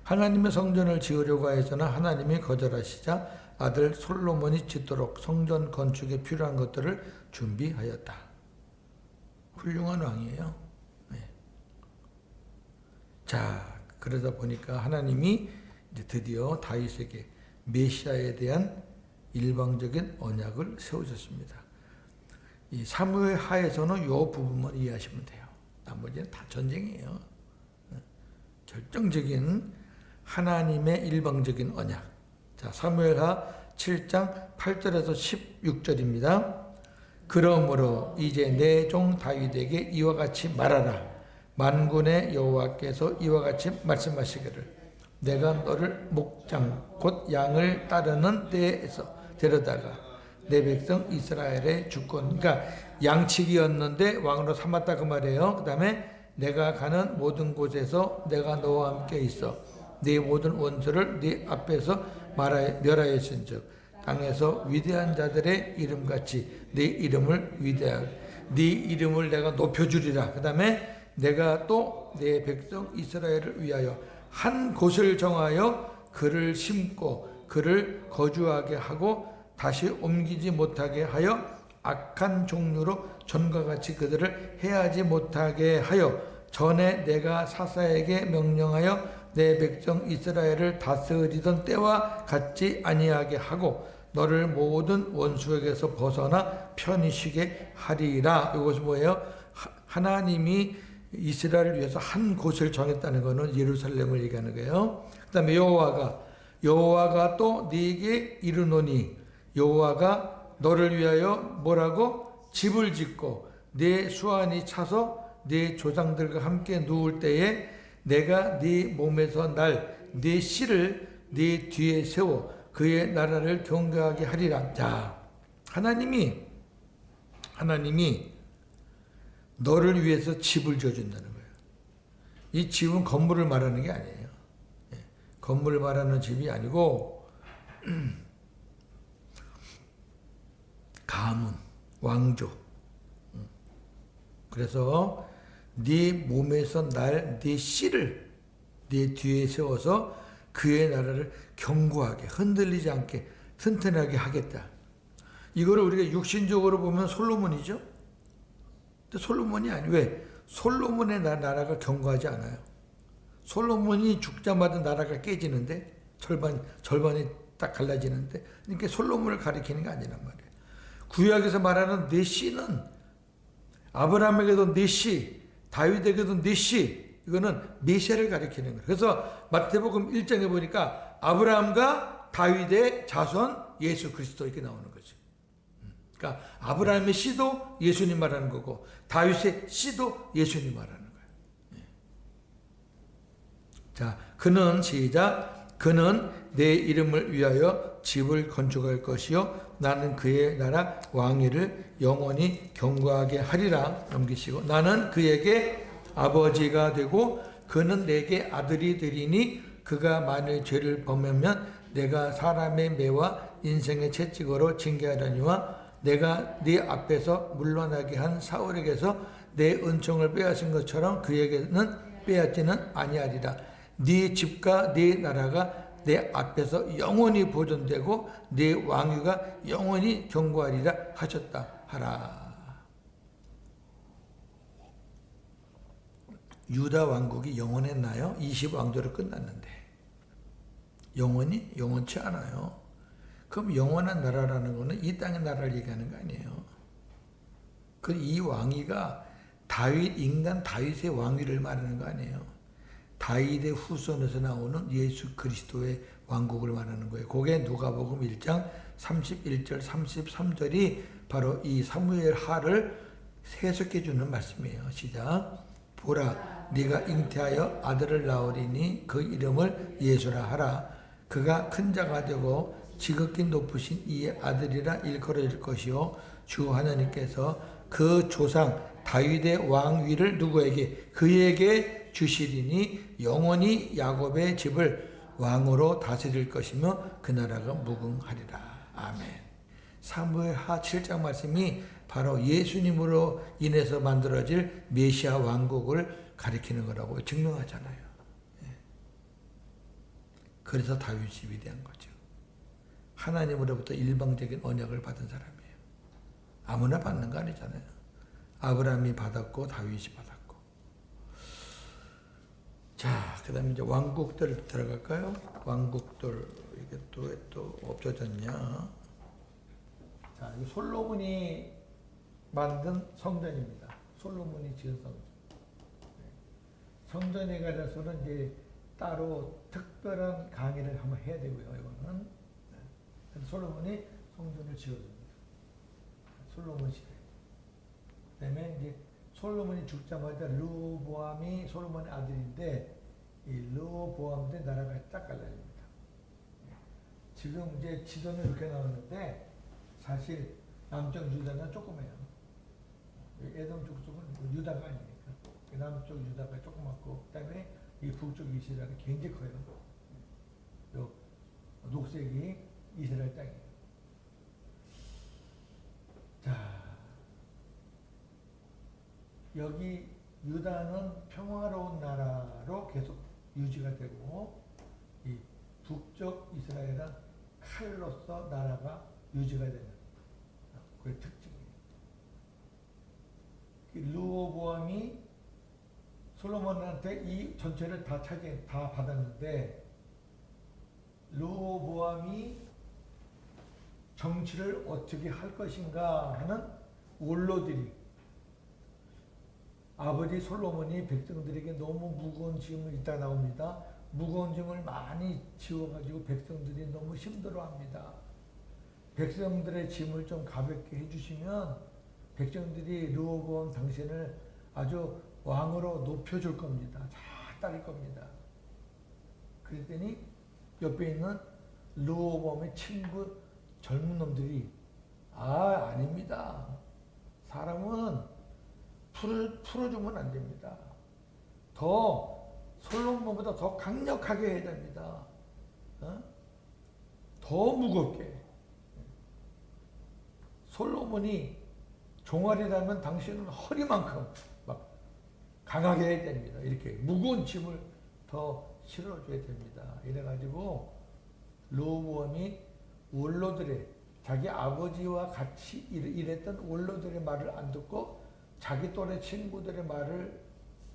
하나님의 성전을 지으려고 하였으나 하나님이 거절하시자 아들 솔로몬이 짓도록 성전 건축에 필요한 것들을 준비하였다. 훌륭한 왕이에요. 네. 자, 그러다 보니까 하나님이 이제 드디어 다윗에게 메시아에 대한 일방적인 언약을 세우셨습니다. 이 사무엘 하에서는 이 부분만 이해하시면 돼요. 나머지는 다 전쟁이에요. 결정적인 하나님의 일방적인 언약. 자, 사무엘하 7장 8절에서 16절입니다. 그러므로 이제 내 종 다윗에게 이와 같이 말하라. 만군의 여호와께서 이와 같이 말씀하시기를 내가 너를 목장 곧 양을 따르는 데에서 데려다가 내 백성 이스라엘의 주권, 그러니까 양치기였는데 왕으로 삼았다 그 말이에요. 그 다음에 내가 가는 모든 곳에서 내가 너와 함께 있어 네 모든 원수를 네 앞에서 멸하였은즉 땅에서 위대한 자들의 이름같이 네 이름을 네 이름을 내가 높여주리라. 그 다음에 내가 또 내 백성 이스라엘을 위하여 한 곳을 정하여 그를 심고 그를 거주하게 하고 다시 옮기지 못하게 하여 악한 종류로 전과 같이 그들을 해하지 못하게 하여 전에 내가 사사에게 명령하여 내 백성 이스라엘을 다스리던 때와 같지 아니하게 하고 너를 모든 원수에게서 벗어나 편히 쉬게 하리라. 이것은 뭐예요? 하나님이 이스라엘을 위해서 한 곳을 정했다는 것은 예루살렘을 얘기하는 거예요. 그 다음에 여호와가 또 네게 이르노니 여호와가 너를 위하여 뭐라고? 집을 짓고 네 수완이 차서 네 조상들과 함께 누울 때에 내가 네 몸에서 네 씨를 네 뒤에 세워 그의 나라를 경배하게 하리라. 자, 하나님이 너를 위해서 집을 지어준다는 거예요. 이 집은 건물을 말하는 게 아니에요. 건물을 말하는 집이 아니고 가문, 왕조. 그래서 네 몸에서 네 씨를 네 뒤에 세워서 그의 나라를 견고하게 흔들리지 않게 튼튼하게 하겠다. 이거를 우리가 육신적으로 보면 솔로몬이죠. 근데 솔로몬이 아니에요. 왜? 솔로몬의 나라가 견고하지 않아요. 솔로몬이 죽자마자 나라가 깨지는데 절반이 딱 갈라지는데 그러니까 솔로몬을 가리키는 게 아니란 말이에요. 구약에서 말하는 네 씨는 아브라함에게도 네 씨, 다윗에게도 네 씨, 이거는 메시아를 가리키는 거예요. 그래서 마태복음 1장에 보니까 아브라함과 다윗의 자손 예수 그리스도 이렇게 나오는 거죠. 그러니까 아브라함의 씨도 예수님 말하는 거고 다윗의 씨도 예수님 말하는 거예요. 자, 그는 내 이름을 위하여 집을 건축할 것이요 나는 그의 나라 왕위를 영원히 견고하게 하리라. 넘기시고 나는 그에게 아버지가 되고 그는 내게 아들이 되리니 그가 만일 죄를 범하면 내가 사람의 매와 인생의 채찍으로 징계하려니와 내가 네 앞에서 물러나게 한 사울에게서 내 은총을 빼앗은 것처럼 그에게는 빼앗지는 아니하리라. 네 집과 네 나라가 내 앞에서 영원히 보존되고 네 왕위가 영원히 견고하리라 하셨다 하라. 유다 왕국이 영원했나요? 20왕조로 끝났는데 영원히 영원치 않아요. 그럼 영원한 나라라는 것은 이 땅의 나라를 얘기하는 거 아니에요. 그 이 왕위가 인간 다윗의 왕위를 말하는 거 아니에요. 다윗의 후손에서 나오는 예수 그리스도의 왕국을 말하는 거예요. 그게 누가복음 1장 31절 33절이 바로 이 사무엘 하를 해석해 주는 말씀이에요. 시작. 보라, 네가 잉태하여 아들을 낳으리니 그 이름을 예수라 하라. 그가 큰 자가 되고 지극히 높으신 이의 아들이라 일컬어질 것이요 주 하나님께서 그 조상 다윗의 왕위를 누구에게? 그에게 주시리니 영원히 야곱의 집을 왕으로 다스릴 것이며 그 나라가 무궁하리라. 아멘. 사무엘하 7장 말씀이 바로 예수님으로 인해서 만들어질 메시아 왕국을 가리키는 거라고 증명하잖아요. 그래서 다윗이 위대한 거죠. 하나님으로부터 일방적인 언약을 받은 사람이에요. 아무나 받는 거 아니잖아요. 아브라함이 받았고 다윗이 받았고. 자, 그 다음에 이제 왕국들 들어갈까요? 왕국들, 이게 또 없어졌냐? 자, 이 솔로몬이 만든 성전입니다. 솔로몬이 지은 성전. 성전에 관해서는 이제 따로 특별한 강의를 한번 해야 되고요. 이거는 솔로몬이 성전을 지어줍니다. 솔로몬 시대. 그다음에 이제 솔로몬이 죽자마자 르호보암이 솔로몬의 아들인데 이 르호보암 때 나라가 딱 갈라집니다. 지금 이제 지도는 이렇게 나오는데 사실 남쪽 유다는 조그매요. 에돔 쪽은 유다가 아니니까. 남쪽 유다가 조그맣고 그다음에 이 북쪽 이스라엘은 굉장히 커요. 요 녹색이 이스라엘 땅이에요. 자, 여기 유다는 평화로운 나라로 계속 유지가 되고 이 북쪽 이스라엘은 칼로서 나라가 유지가 되는 그게 특징이에요. 르호보암이 솔로몬한테 이 전체를 다 받았는데 르호보암이 정치를 어떻게 할 것인가 하는 원로들이 아버지 솔로몬이 백성들에게 너무 무거운 짐을 이따 나옵니다. 무거운 짐을 많이 지워가지고 백성들이 너무 힘들어합니다. 백성들의 짐을 좀 가볍게 해주시면 백성들이 르호보암 당신을 아주 왕으로 높여줄 겁니다. 잘 따를 겁니다. 그랬더니 옆에 있는 르호보암의 친구 젊은 놈들이 아닙니다. 사람은 풀어주면 안 됩니다. 더 솔로몬보다 더 강력하게 해야 됩니다. 더 무겁게. 솔로몬이 종아리라면 당신은 허리만큼 막 강하게 해야 됩니다. 이렇게 무거운 짐을 더 실어줘야 됩니다. 이래가지고 르호보암이 원로들의 자기 아버지와 같이 일했던 원로들의 말을 안 듣고 자기 또래 친구들의 말을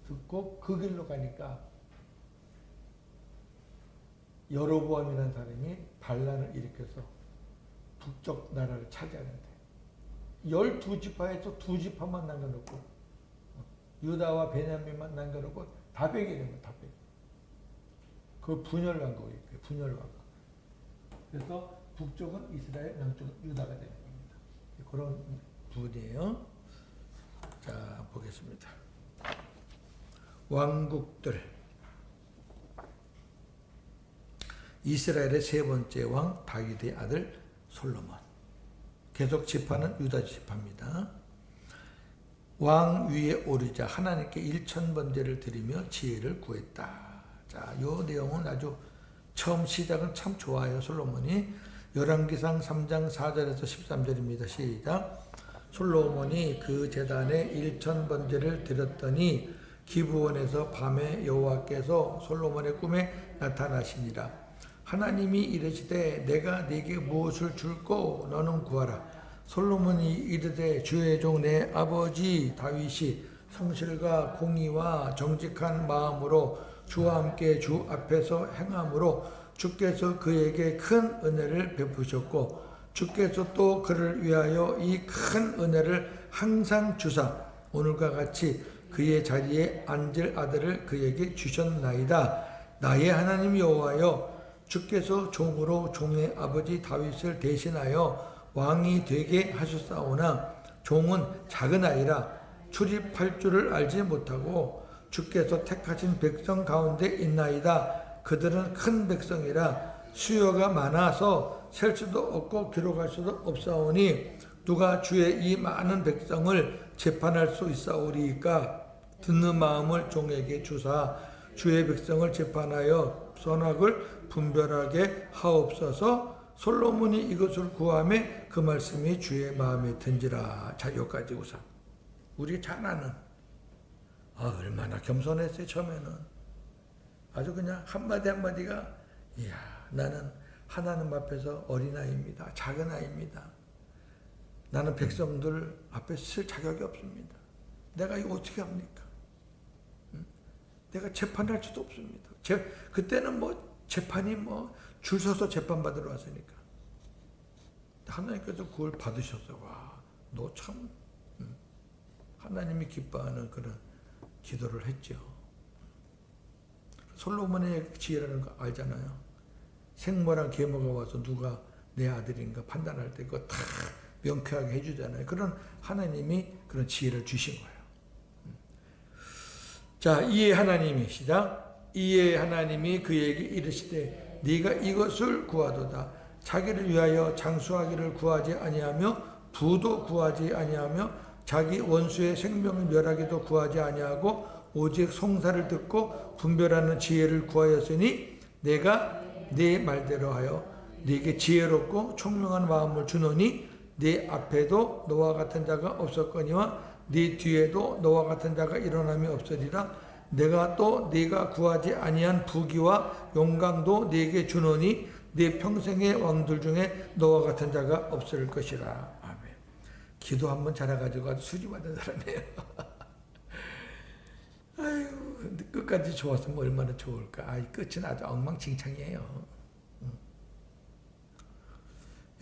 듣고 그 길로 가니까 여로보암이라는 사람이 반란을 일으켜서 북쪽 나라를 차지하는데 12지파에서 2지파만 남겨놓고 유다와 베냐민만 남겨놓고 다 빼게 된 거예요. 다 빼게. 그 분열왕국이에요. 분열왕국. 그래서 북쪽은 이스라엘, 남쪽은 유다가 되는 겁니다. 그런 부분이에요. 자, 보겠습니다. 왕국들. 이스라엘의 세 번째 왕 다윗의 아들 솔로몬. 계속 지파는 유다 지파입니다. 왕 위에 오르자 하나님께 1000번제를 드리며 지혜를 구했다. 자, 요 내용은 아주 처음 시작은 참 좋아요. 솔로몬이 열왕기상 3장 4절에서 13절입니다. 시작. 솔로몬이 그 제단에 1000번제를 드렸더니 기브온에서 밤에 여호와께서 솔로몬의 꿈에 나타나시니라. 하나님이 이르시되 내가 네게 무엇을 줄꼬 너는 구하라. 솔로몬이 이르되 주의 종 내 아버지 다윗이 성실과 공의와 정직한 마음으로 주와 함께 주 앞에서 행함으로 주께서 그에게 큰 은혜를 베푸셨고 주께서 또 그를 위하여 이 큰 은혜를 항상 주사 오늘과 같이 그의 자리에 앉을 아들을 그에게 주셨나이다. 나의 하나님 여호와여 주께서 종으로 종의 아버지 다윗을 대신하여 왕이 되게 하셨사오나 종은 작은 아이라 출입할 줄을 알지 못하고 주께서 택하신 백성 가운데 있나이다. 그들은 큰 백성이라 수요가 많아서 셀 수도 없고 기록할 수도 없사오니 누가 주의 이 많은 백성을 재판할 수 있사오리이까. 듣는 마음을 종에게 주사 주의 백성을 재판하여 선악을 분별하게 하옵소서. 솔로몬이 이것을 구하매 그 말씀이 주의 마음에 든지라. 자, 여기까지 우선 우리 잘 아는, 얼마나 겸손했어요. 처음에는 아주 그냥 한마디 한마디가, 이야, 나는 하나님 앞에서 어린아이입니다. 작은 아이입니다. 나는 백성들 앞에 쓸 자격이 없습니다. 내가 이거 어떻게 합니까? 내가 재판할 수도 없습니다. 그때는 재판이 줄 서서 재판받으러 왔으니까. 하나님께서 그걸 받으셔서, 와, 너 참, 하나님이 기뻐하는 그런 기도를 했죠. 솔로몬의 지혜라는 거 알잖아요. 생모랑 계모가 와서 누가 내 아들인가 판단할 때 그거 다 명쾌하게 해주잖아요. 그런 하나님이 그런 지혜를 주신 거예요. 자, 이에 하나님이, 시작. 이에 하나님이 그에게 이르시되 네가 이것을 구하도다. 자기를 위하여 장수하기를 구하지 아니하며 부도 구하지 아니하며 자기 원수의 생명을 멸하기도 구하지 아니하고 오직 송사를 듣고 분별하는 지혜를 구하였으니 내가 네 말대로 하여 네게 지혜롭고 총명한 마음을 주노니 네 앞에도 너와 같은 자가 없었거니와 네 뒤에도 너와 같은 자가 일어남이 없으리라. 내가 또 네가 구하지 아니한 부귀와 영광도 네게 주노니 네 평생의 왕들 중에 너와 같은 자가 없을 것이라. 아멘. 기도 한번 잘해가지고 아주 수리받은 사람이에요. 아유, 근데 끝까지 좋았으면 얼마나 좋을까. 끝은 아주 엉망진창이에요.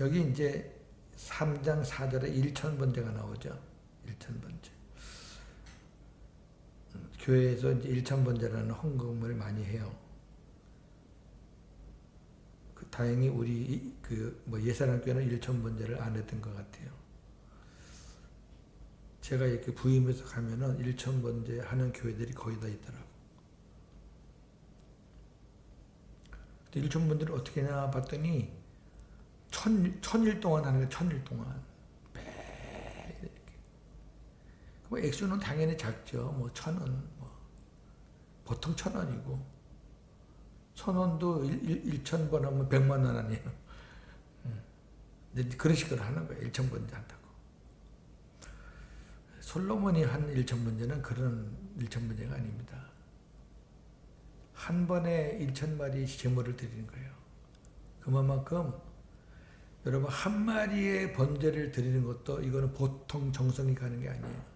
여기 이제 3장 4절에 1,000번제가 나오죠. 1,000번제. 교회에서 이제 1,000번제라는 헌금을 많이 해요. 다행히 우리 예사랑교회는 1,000번제를 안 했던 것 같아요. 제가 이렇게 부임해서 가면은 1,000번제 하는 교회들이 거의 다 있더라고. 1,000번제를 어떻게 하냐 봤더니 천일 동안 하는 거예요. 천일 동안. 이렇게. 액수는 당연히 작죠. 1,000원. 보통 1,000원이고. 1,000원도 1,000번 하면 100만 원 아니에요. 근데 그런 식으로 하는 거예요. 1,000번제 한다고. 솔로몬이 한 1,000번제는 그런 1,000번제가 아닙니다. 한 번에 1,000마리 제물을 드리는 거예요. 그만큼 여러분 한 마리의 번제를 드리는 것도 이거는 보통 정성이 가는 게 아니에요.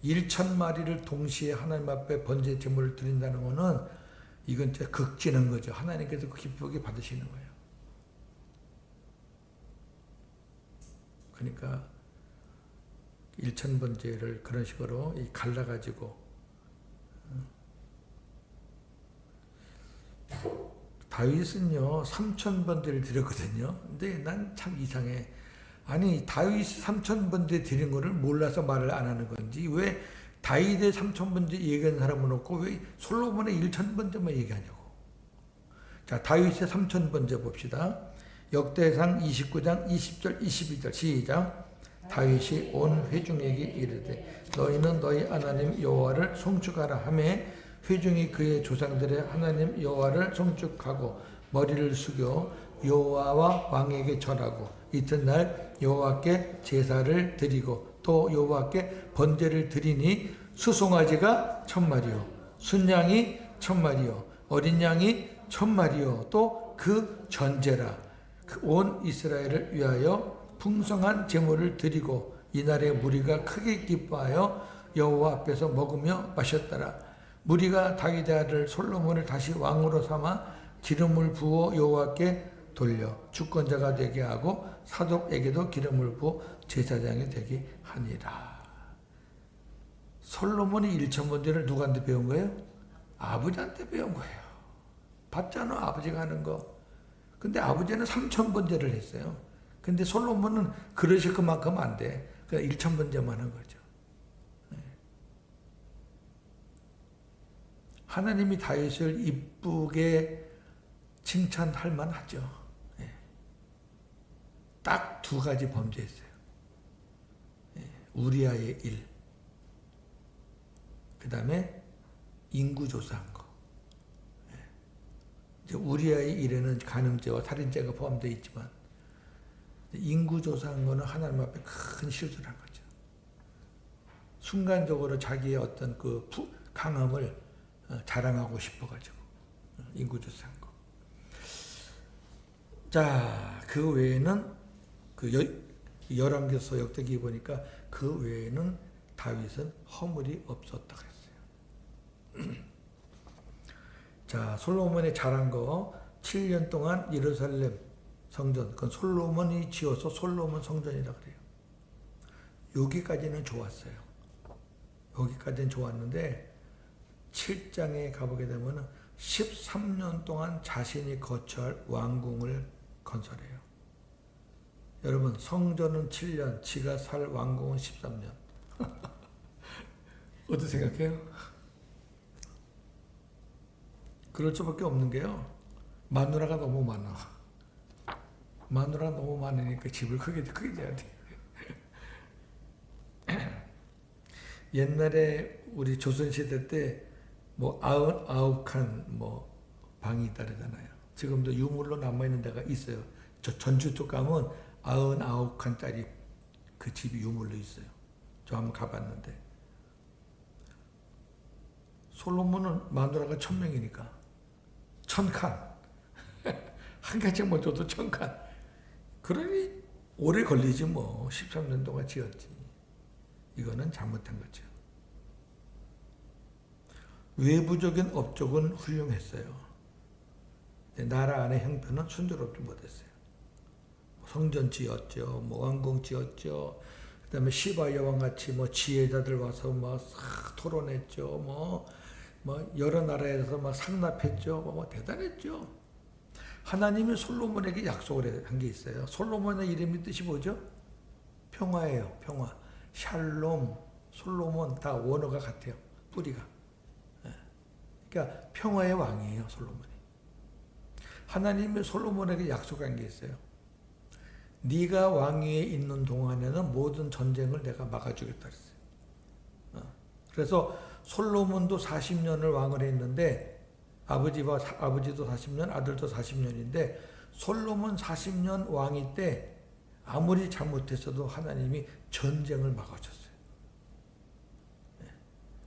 1,000마리를 동시에 하나님 앞에 번제 제물을 드린다는 거는 이건 진짜 극진한 거죠. 하나님께서 기쁘게 받으시는 거예요. 그러니까 1,000번제를 그런 식으로 갈라가지고 다윗은요 3,000번제를 드렸거든요. 근데 난 참 이상해. 아니 다윗이 3,000번제 드린 거를 몰라서 말을 안 하는 건지, 왜 다윗의 3,000번제 얘기하는 사람은 없고 왜 솔로몬의 1,000번제만 얘기하냐고. 자, 다윗의 3,000번제 봅시다. 역대상 29장 20절 22절 시작. 다윗이 온 회중에게 이르되 너희는 너희 하나님 여호와를 송축하라 하매 회중이 그의 조상들의 하나님 여호와를 송축하고 머리를 숙여 여호와와 왕에게 절하고 이튿날 여호와께 제사를 드리고 또 여호와께 번제를 드리니 수송아지가 1,000마리요 순양이 1,000마리요 어린 양이 1,000마리요 또 그 전제라. 온 이스라엘을 위하여 풍성한 제물을 드리고 이날에 무리가 크게 기뻐하여 여호와 앞에서 먹으며 마셨더라. 무리가 다윗의 아들 솔로몬을 다시 왕으로 삼아 기름을 부어 여호와께 돌려 주권자가 되게 하고 사독에게도 기름을 부어 제사장이 되게 하니라. 솔로몬이 1,000번제를 누구한테 배운 거예요? 아버지한테 배운 거예요. 봤잖아, 아버지가 하는 거. 근데 아버지는 3,000번제를 했어요. 근데 솔로몬은 그러실 그만큼 안 돼. 그냥 1,000번제만 한 거죠. 하나님이 다윗을 이쁘게 칭찬할 만하죠. 딱 두 가지 범죄했어요. 우리아의 일, 그 다음에 인구조사한 거. 우리아의 일에는 간음죄와 살인죄가 포함되어 있지만 인구조사한 거는 하나님 앞에 큰 실수를 한 거죠. 순간적으로 자기의 어떤 그 강함을 자랑하고 싶어가지고 인구조사한 거. 자, 그 외에는 열왕기서 역대기 보니까 그 외에는 다윗은 허물이 없었다 그랬어요. 자, 솔로몬이 잘한 거 7년 동안 예루살렘 성전, 그건 솔로몬이 지어서 솔로몬 성전이라 그래요. 여기까지는 좋았어요. 여기까지는 좋았는데 7장에 가보게 되면 13년 동안 자신이 거처할 왕궁을 건설해요. 여러분, 성전은 7년, 지가 살 왕궁은 13년. 어떻게 생각해요? 그럴 수밖에 없는 게요. 마누라가 너무 많아. 마누라가 너무 많으니까 집을 크게 지어야 돼. 옛날에 우리 조선시대 때 뭐 99칸 뭐 방이 있다 그러잖아요. 지금도 유물로 남아있는 데가 있어요. 저 전주 쪽 가면 99칸짜리 그 집이 유물로 있어요. 저 한번 가봤는데. 솔로몬은 마누라가 1000명이니까 1000칸. 한 가지 못 줘도 1000칸. 그러니 오래 걸리지 뭐. 13년 동안 지었지. 이거는 잘못한 거죠. 외부적인 업적은 훌륭했어요. 나라 안의 형편은 순조롭지 못했어요. 성전 지었죠. 뭐 왕궁 지었죠. 그 다음에 시바 여왕 같이 뭐 지혜자들 와서 막 토론했죠. 뭐 여러 나라에서 막 상납했죠. 뭐 대단했죠. 하나님이 솔로몬에게 약속을 한 게 있어요. 솔로몬의 이름이 뜻이 뭐죠? 평화예요. 평화. 샬롬, 솔로몬 다 원어가 같아요. 뿌리가. 그러니까 평화의 왕이에요. 솔로몬이. 하나님이 솔로몬에게 약속한 게 있어요. 네가 왕위에 있는 동안에는 모든 전쟁을 내가 막아주겠다 그랬어요. 그래서 솔로몬도 40년을 왕을 했는데 아버지도 40년, 아들도 40년인데 솔로몬 40년 왕위 때 아무리 잘못했어도 하나님이 전쟁을 막아줬어요.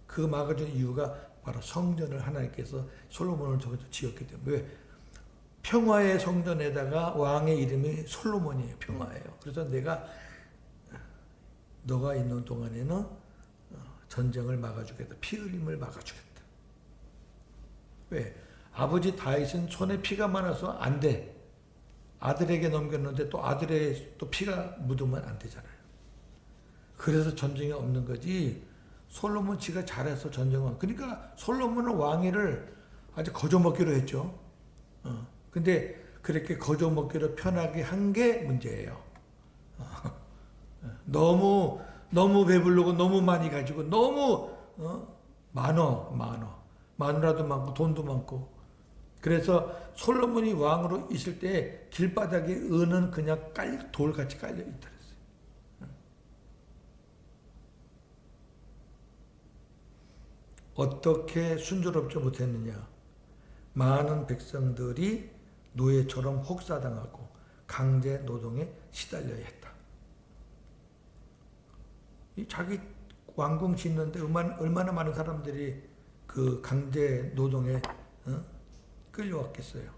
그 막아준 이유가 바로 성전을 하나님께서 솔로몬을 통해서 지었기 때문에. 왜? 평화의 성전에다가 왕의 이름이 솔로몬이에요. 평화예요. 그래서 내가 너가 있는 동안에는 전쟁을 막아주겠다. 피 흘림을 막아주겠다. 왜? 아버지 다윗은 손에 피가 많아서 안 돼. 아들에게 넘겼는데 또 아들의 또 피가 묻으면 안 되잖아요. 그래서 전쟁이 없는 거지. 솔로몬 지가 잘해서 전쟁을. 그러니까 솔로몬은 왕위를 아주 거저먹기로 했죠. 근데 그렇게 거저먹기로 편하게 한 게 문제예요. 너무 배부르고 너무 많이 가지고 너무 많어. 마누라도 많고 돈도 많고. 그래서 솔로몬이 왕으로 있을 때 길바닥에 은은 그냥 돌같이 깔려 있다. 어떻게 순조롭지 못했느냐. 많은 백성들이 노예처럼 혹사당하고 강제 노동에 시달려야 했다. 이 자기 왕궁 짓는데 얼마나 많은 사람들이 그 강제 노동에 끌려왔겠어요.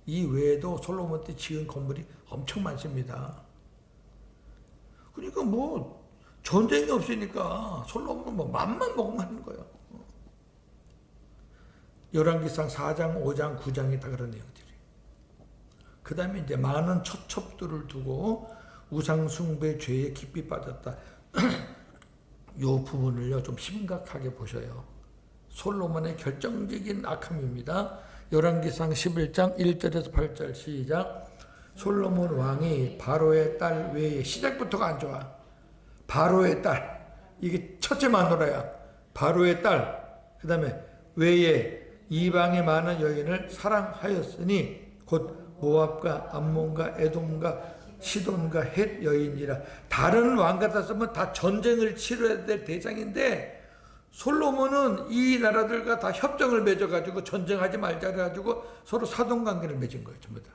이 외에도 솔로몬 때 지은 건물이 엄청 많습니다. 그러니까 뭐 전쟁이 없으니까 솔로몬은 뭐 맘만 먹으면 하는 거예요. 열왕기상 4장, 5장, 9장이 다 그런 내용들이. 그 다음에 이제 많은 처첩들을 두고 우상숭배 죄에 깊이 빠졌다. 요 부분을요 좀 심각하게 보셔요. 솔로몬의 결정적인 악함입니다. 열왕기상 11장 1절에서 8절 시작. 솔로몬 왕이 바로의 딸 외에, 시작부터가 안 좋아. 바로의 딸, 이게 첫째 마누라야. 바로의 딸, 그 다음에 외에 이방의 많은 여인을 사랑하였으니 곧 모압과 암몬과 에돔과 시돈과 헷 여인이라. 다른 왕 같았으면 다 전쟁을 치러야 될 대상인데 솔로몬은 이 나라들과 다 협정을 맺어가지고 전쟁하지 말자 그래가지고 서로 사돈관계를 맺은 거예요. 전부 다.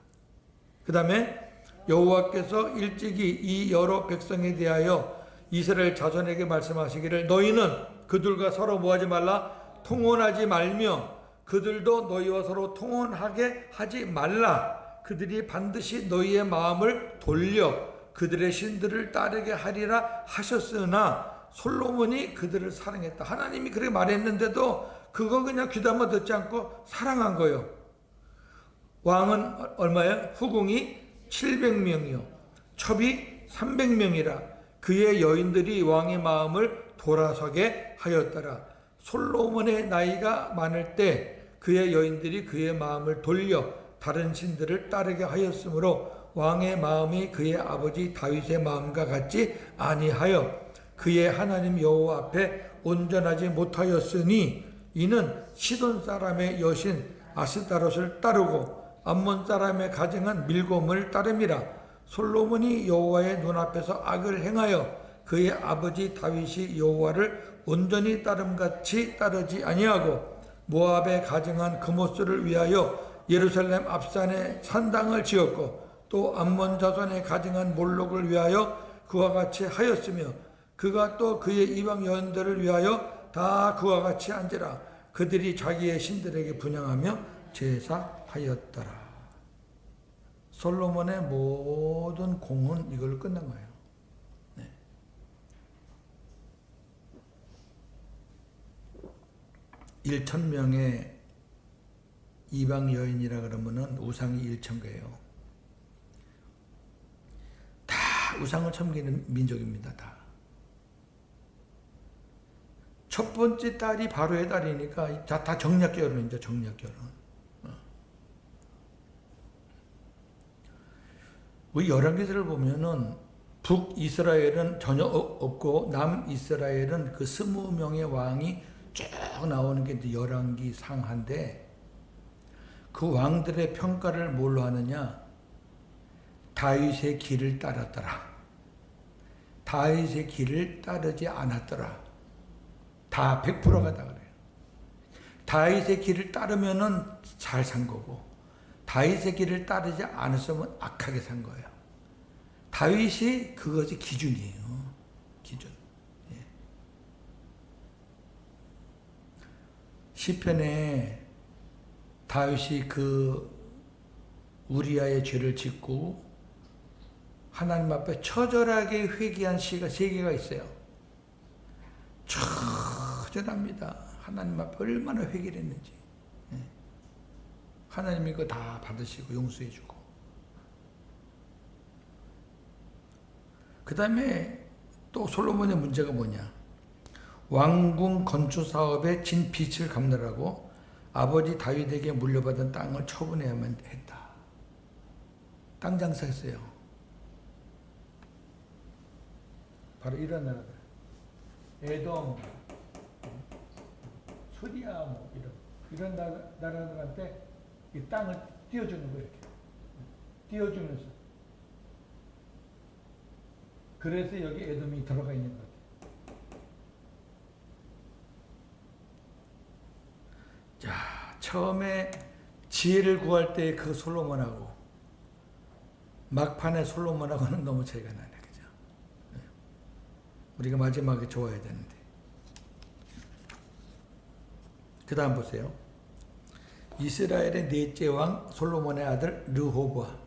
그 다음에 여호와께서 일찍이 이 여러 백성에 대하여 이스라엘 자손에게 말씀하시기를 너희는 그들과 서로 뭐하지 말라 통혼하지 말며 그들도 너희와 서로 통혼하게 하지 말라. 그들이 반드시 너희의 마음을 돌려 그들의 신들을 따르게 하리라 하셨으나 솔로몬이 그들을 사랑했다. 하나님이 그렇게 말했는데도 그거 그냥 귀담아 듣지 않고 사랑한 거예요. 왕은 얼마예요? 후궁이 700명이요. 첩이 300명이라. 그의 여인들이 왕의 마음을 돌아서게 하였더라. 솔로몬의 나이가 많을 때 그의 여인들이 그의 마음을 돌려 다른 신들을 따르게 하였으므로 왕의 마음이 그의 아버지 다윗의 마음과 같지 아니하여 그의 하나님 여호와 앞에 온전하지 못하였으니 이는 시돈 사람의 여신 아스타롯을 따르고 암몬 사람의 가증한 밀곰을 따름이라. 솔로몬이 여호와의 눈앞에서 악을 행하여 그의 아버지 다윗이 여호와를 온전히 따름같이 따르지 아니하고 모압에 가증한 그모스를 위하여 예루살렘 앞산에 산당을 지었고 또 암몬 자손에 가증한 몰록을 위하여 그와 같이 하였으며 그가 또 그의 이방 여인들을 위하여 다 그와 같이 한지라. 그들이 자기의 신들에게 분향하며 제사하였더라. 솔로몬의 모든 공은 이걸로 끝난 거예요. 네. 1,000명의 이방 여인이라 그러면은 우상이 1,000개예요. 다 우상을 섬기는 민족입니다. 첫 번째 딸이 바로의 딸이니까 다 정략 결혼이죠. 정략 결혼. 우리 열왕기서를 보면은 북이스라엘은 전혀 없고 남이스라엘은 그 20명의 왕이 쭉 나오는 게 이제 열왕기 상하인데 그 왕들의 평가를 뭘로 하느냐? 다윗의 길을 따랐더라. 다윗의 길을 따르지 않았더라. 다 100%가 다 그래요. 다윗의 길을 따르면은 잘 산 거고 다윗의 길을 따르지 않았으면 악하게 산 거예요. 다윗이 그것이 기준이에요. 기준. 예. 시편에 다윗이 그 우리아의 죄를 짓고 하나님 앞에 처절하게 회개한 시가 3개가 있어요. 처절합니다. 하나님 앞에 얼마나 회개를 했는지. 예. 하나님이 그거 다 받으시고 용서해주고. 그 다음에 또 솔로몬의 문제가 뭐냐? 왕궁 건축 사업에 진 빚을 갚느라고 아버지 다윗에게 물려받은 땅을 처분해야만 했다. 땅 장사했어요. 바로 이런 나라들. 에돔, 소리아 뭐 이런 나라들한테 이 땅을 띄워주는 거예요. 이렇게. 띄워주면서. 그래서 여기 에돔이 들어가 있는 것 같아요. 자, 처음에 지혜를 구할 때 그 솔로몬하고 막판에 솔로몬하고는 너무 차이가 나네. 그죠? 우리가 마지막에 좋아야 되는데. 그 다음 보세요. 이스라엘의 넷째 왕 솔로몬의 아들 르호보암.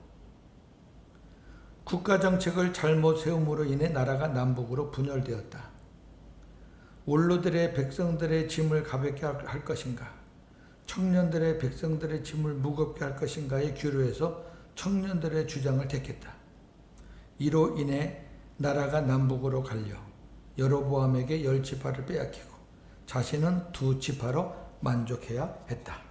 국가정책을 잘못 세움으로 인해 나라가 남북으로 분열되었다. 원로들의 백성들의 짐을 가볍게 할 것인가, 청년들의 백성들의 짐을 무겁게 할 것인가에 규로해서 청년들의 주장을 택했다. 이로 인해 나라가 남북으로 갈려 여로보암에게 10지파를 빼앗기고 자신은 2지파로 만족해야 했다.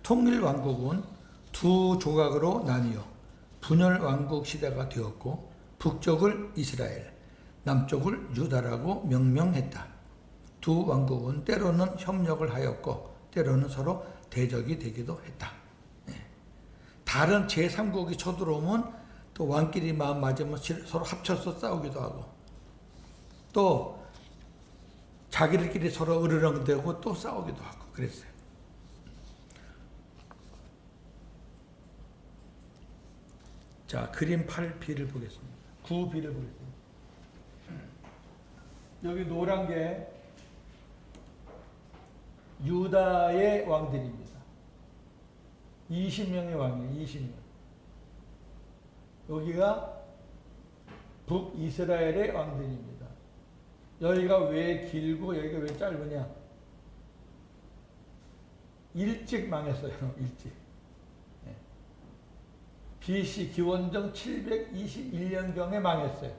통일 왕국은 2 조각으로 나뉘어 분열 왕국 시대가 되었고 북쪽을 이스라엘, 남쪽을 유다라고 명명했다. 2 왕국은 때로는 협력을 하였고 때로는 서로 대적이 되기도 했다. 다른 제3국이 쳐들어오면 또 왕끼리 마음 맞으면 서로 합쳐서 싸우기도 하고 또 자기들끼리 서로 으르렁대고 또 싸우기도 하고 그랬어요. 자, 그림 8B를 보겠습니다. 9B를 보겠습니다. 여기 노란 게 유다의 왕들입니다. 20명의 왕이에요. 20명. 여기가 북이스라엘의 왕들입니다. 여기가 왜 길고 여기가 왜 짧으냐? 일찍 망했어요. 일찍. BC 기원전 721년경에 망했어요.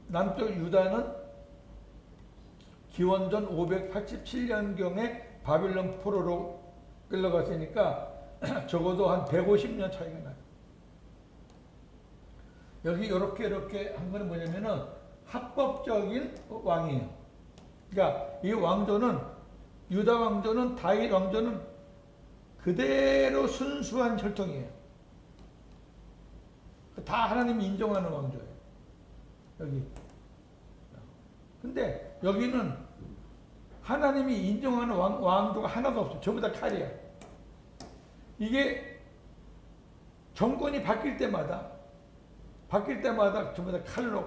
남쪽 유다는 기원전 587년경에 바빌론 포로로 끌려갔으니까 적어도 한 150년 차이가 나요. 여기 이렇게 한 거는 뭐냐면은 합법적인 왕이에요. 그러니까 이 왕조는 유다 왕조는 다윗 왕조는 그대로 순수한 혈통이에요. 다 하나님이 인정하는 왕조예요. 여기. 근데 여기는 하나님이 인정하는 왕조가 하나도 없어. 전부 다 칼이야. 이게 정권이 바뀔 때마다 전부 다 칼로.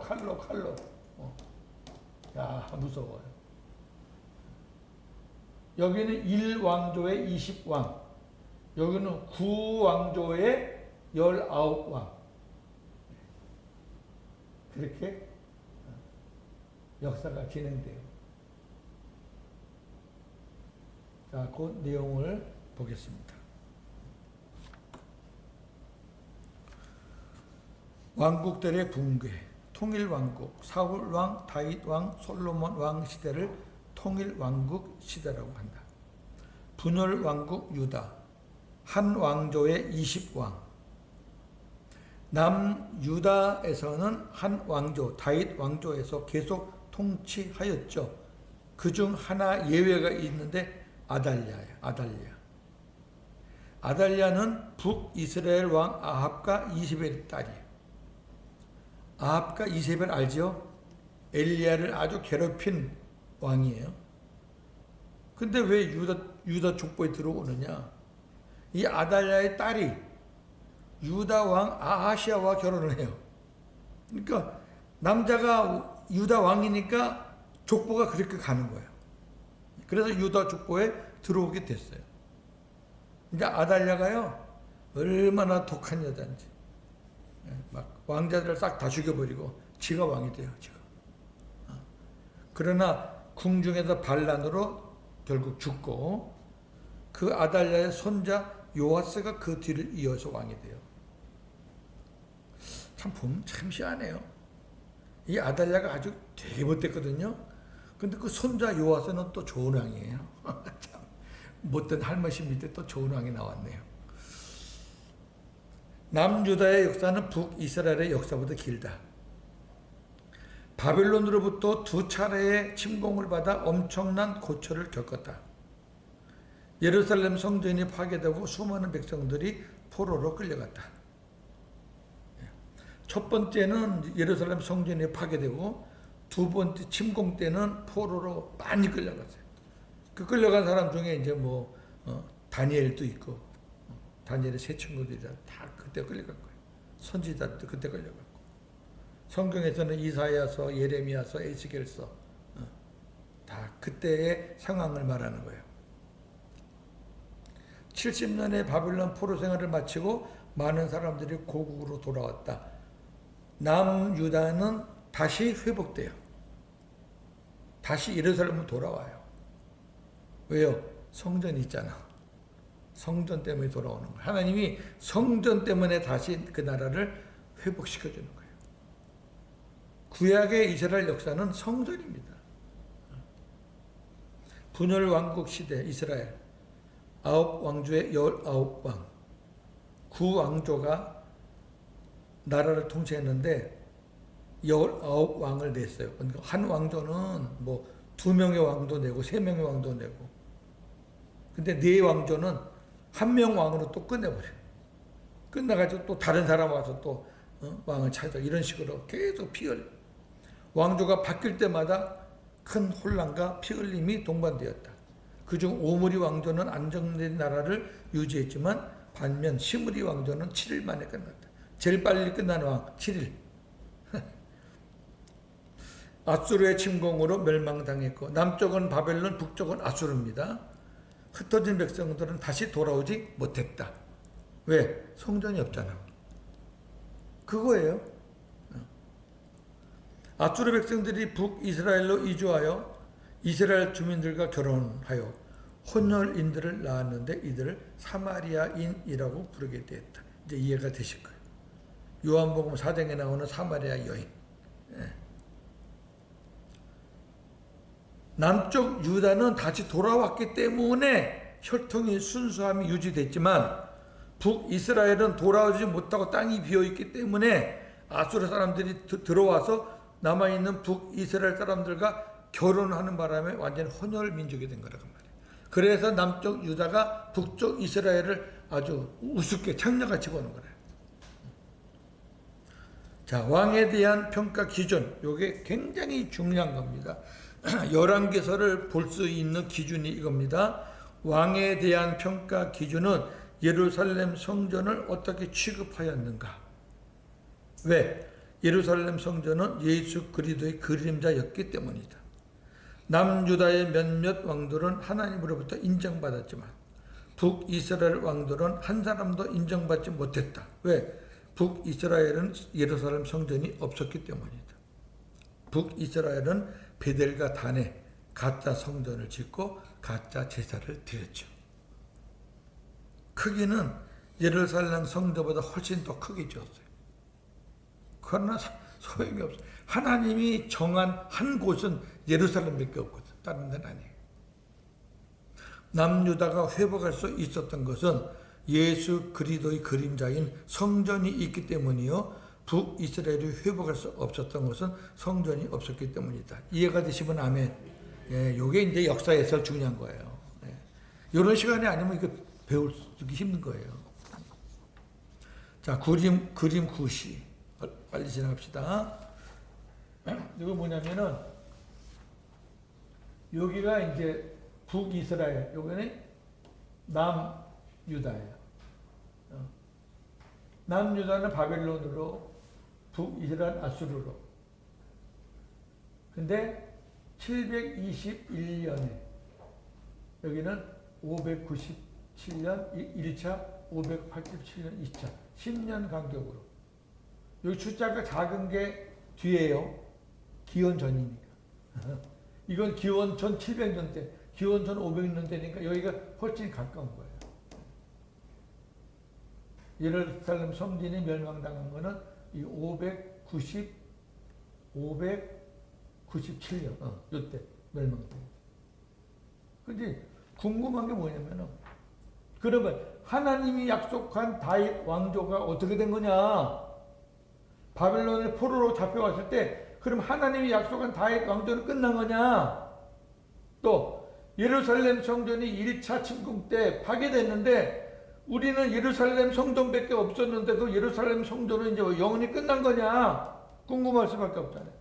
야, 무서워요. 여기는 1왕조의 20왕. 여기는 9왕조의 19왕. 그렇게 역사가 진행돼요. 자, 그 내용을 보겠습니다. 왕국들의 붕괴, 통일왕국, 사울왕, 다윗왕, 솔로몬왕 시대를 통일왕국 시대라고 한다. 분열왕국 유다, 한 왕조의 20왕. 남유다에서는 한 왕조, 다윗 왕조에서 계속 통치하였죠. 그중 하나 예외가 있는데 아달랴예요. 아달랴는 북이스라엘 왕 아합과 이세벨의 딸이에요. 아합과 이세벨 알죠? 엘리야를 아주 괴롭힌 왕이에요. 근데 왜 유다 족보에 들어오느냐? 이 아달랴의 딸이 유다 왕 아하시아와 결혼을 해요. 그러니까 남자가 유다 왕이니까 족보가 그렇게 가는 거예요. 그래서 유다 족보에 들어오게 됐어요. 그러니까 아달랴가요 얼마나 독한 여자인지 막 왕자들을 싹 다 죽여버리고 지가 왕이 돼요. 지가. 그러나 궁중에서 반란으로 결국 죽고 그 아달랴의 손자 요아스가 그 뒤를 이어서 왕이 돼요. 참 보면 참 희한해요. 이 아달랴가 아주 되게 못됐거든요. 근데 그 손자 요아스는 또 좋은 왕이에요. 참 못된 할머니 밑에 또 좋은 왕이 나왔네요. 남유다의 역사는 북이스라엘의 역사보다 길다. 바빌론으로부터 2차례의 침공을 받아 엄청난 고초를 겪었다. 예루살렘 성전이 파괴되고 수많은 백성들이 포로로 끌려갔다. 첫 번째는 예루살렘 성전이 파괴되고 두 번째 침공 때는 포로로 많이 끌려갔어요. 그 끌려간 사람 중에 이제 다니엘도 있고 다니엘의 세 친구들이 다 그때 끌려간 거예요. 선지자도 그때 끌려갔고 성경에서는 이사야서, 예레미야서, 에스겔서 다 그때의 상황을 말하는 거예요. 70년의 바빌론 포로 생활을 마치고 많은 사람들이 고국으로 돌아왔다. 남유다는 다시 회복돼요. 다시 예루살렘으로 돌아와요. 왜요? 성전이 있잖아. 성전 때문에 돌아오는 거예요. 하나님이 성전 때문에 다시 그 나라를 회복시켜주는 거예요. 구약의 이스라엘 역사는 성전입니다. 분열 왕국 시대 이스라엘 9왕조의 19왕 9왕조가 나라를 통치했는데 19왕을 냈어요. 그러니까 한 왕조는 2명의 왕도 내고 3명의 왕도 내고 근데 4왕조는 1명 왕으로 또 끝내버려요. 끝나가지고 또 다른 사람 와서 또 왕을 찾아 이런 식으로 계속 피 흘려. 왕조가 바뀔 때마다 큰 혼란과 피 흘림이 동반되었다. 그중 오므리 왕조는 안정된 나라를 유지했지만 반면 시므리 왕조는 7일 만에 끝났다. 제일 빨리 끝난 왕 7일. 아수르의 침공으로 멸망당했고 남쪽은 바벨론, 북쪽은 아수르입니다. 흩어진 백성들은 다시 돌아오지 못했다. 왜? 성전이 없잖아. 그거예요. 아수르 백성들이 북이스라엘로 이주하여 이스라엘 주민들과 결혼하여 혼혈인들을 낳았는데 이들을 사마리아인이라고 부르게 되었다. 이제 이해가 되실 거예요. 요한복음 4장에 나오는 사마리아 여인. 남쪽 유다는 다시 돌아왔기 때문에 혈통의 순수함이 유지됐지만 북이스라엘은 돌아오지 못하고 땅이 비어있기 때문에 아수르 사람들이 들어와서 남아있는 북이스라엘 사람들과 결혼하는 바람에 완전 혼혈 민족이 된 거라고 말이에요. 그래서 남쪽 유다가 북쪽 이스라엘을 아주 우습게 창녀같이 보는 거예요. 자, 왕에 대한 평가 기준, 이게 굉장히 중요한 겁니다. 열왕기서를 볼 수 있는 기준이 이겁니다. 왕에 대한 평가 기준은 예루살렘 성전을 어떻게 취급하였는가? 왜? 예루살렘 성전은 예수 그리스도의 그림자였기 때문이다. 남유다의 몇몇 왕들은 하나님으로부터 인정받았지만 북이스라엘 왕들은 한 사람도 인정받지 못했다. 왜? 북이스라엘은 예루살렘 성전이 없었기 때문이다. 북이스라엘은 베델과 단에 가짜 성전을 짓고 가짜 제사를 드렸죠. 크기는 예루살렘 성전보다 훨씬 더 크게 지었어요. 그러나 소용이 없어요. 하나님이 정한 한 곳은 예루살렘밖에 없거든. 다른 데는 아니에요. 남유다가 회복할 수 있었던 것은 예수 그리스도의 그림자인 성전이 있기 때문이요. 북이스라엘이 회복할 수 없었던 것은 성전이 없었기 때문이다. 이해가 되시면 아멘. 예, 요게 이제 역사에서 중요한 거예요. 예. 이런 시간이 아니면 이거 배우기 힘든 거예요. 자, 그림 9시. 빨리 지나갑시다. 이거 뭐냐면은, 여기가 이제 북이스라엘, 여기는 남유다예요. 남유다는 바벨론으로, 북이스라엘 아수르로. 근데 721년에 여기는 597년 1차, 587년 2차, 10년 간격으로. 여기 숫자가 작은 게 뒤에요. 기원 전이니까. 이건 기원 전 700년 때, 기원 전 500년 때니까 여기가 훨씬 가까운 거예요. 예루살렘 성전이 멸망당한 거는 이 597년, 요때 멸망돼요. 근데 궁금한 게 뭐냐면은, 그러면 하나님이 약속한 다윗 왕조가 어떻게 된 거냐? 바벨론의 포로로 잡혀갔을 때, 그럼 하나님이 약속한 다윗 왕조는 끝난 거냐? 또 예루살렘 성전이 1차 침공 때 파괴됐는데 우리는 예루살렘 성전밖에 없었는데 그 예루살렘 성전은 이제 영원히 끝난 거냐? 궁금할 수밖에 없잖아요.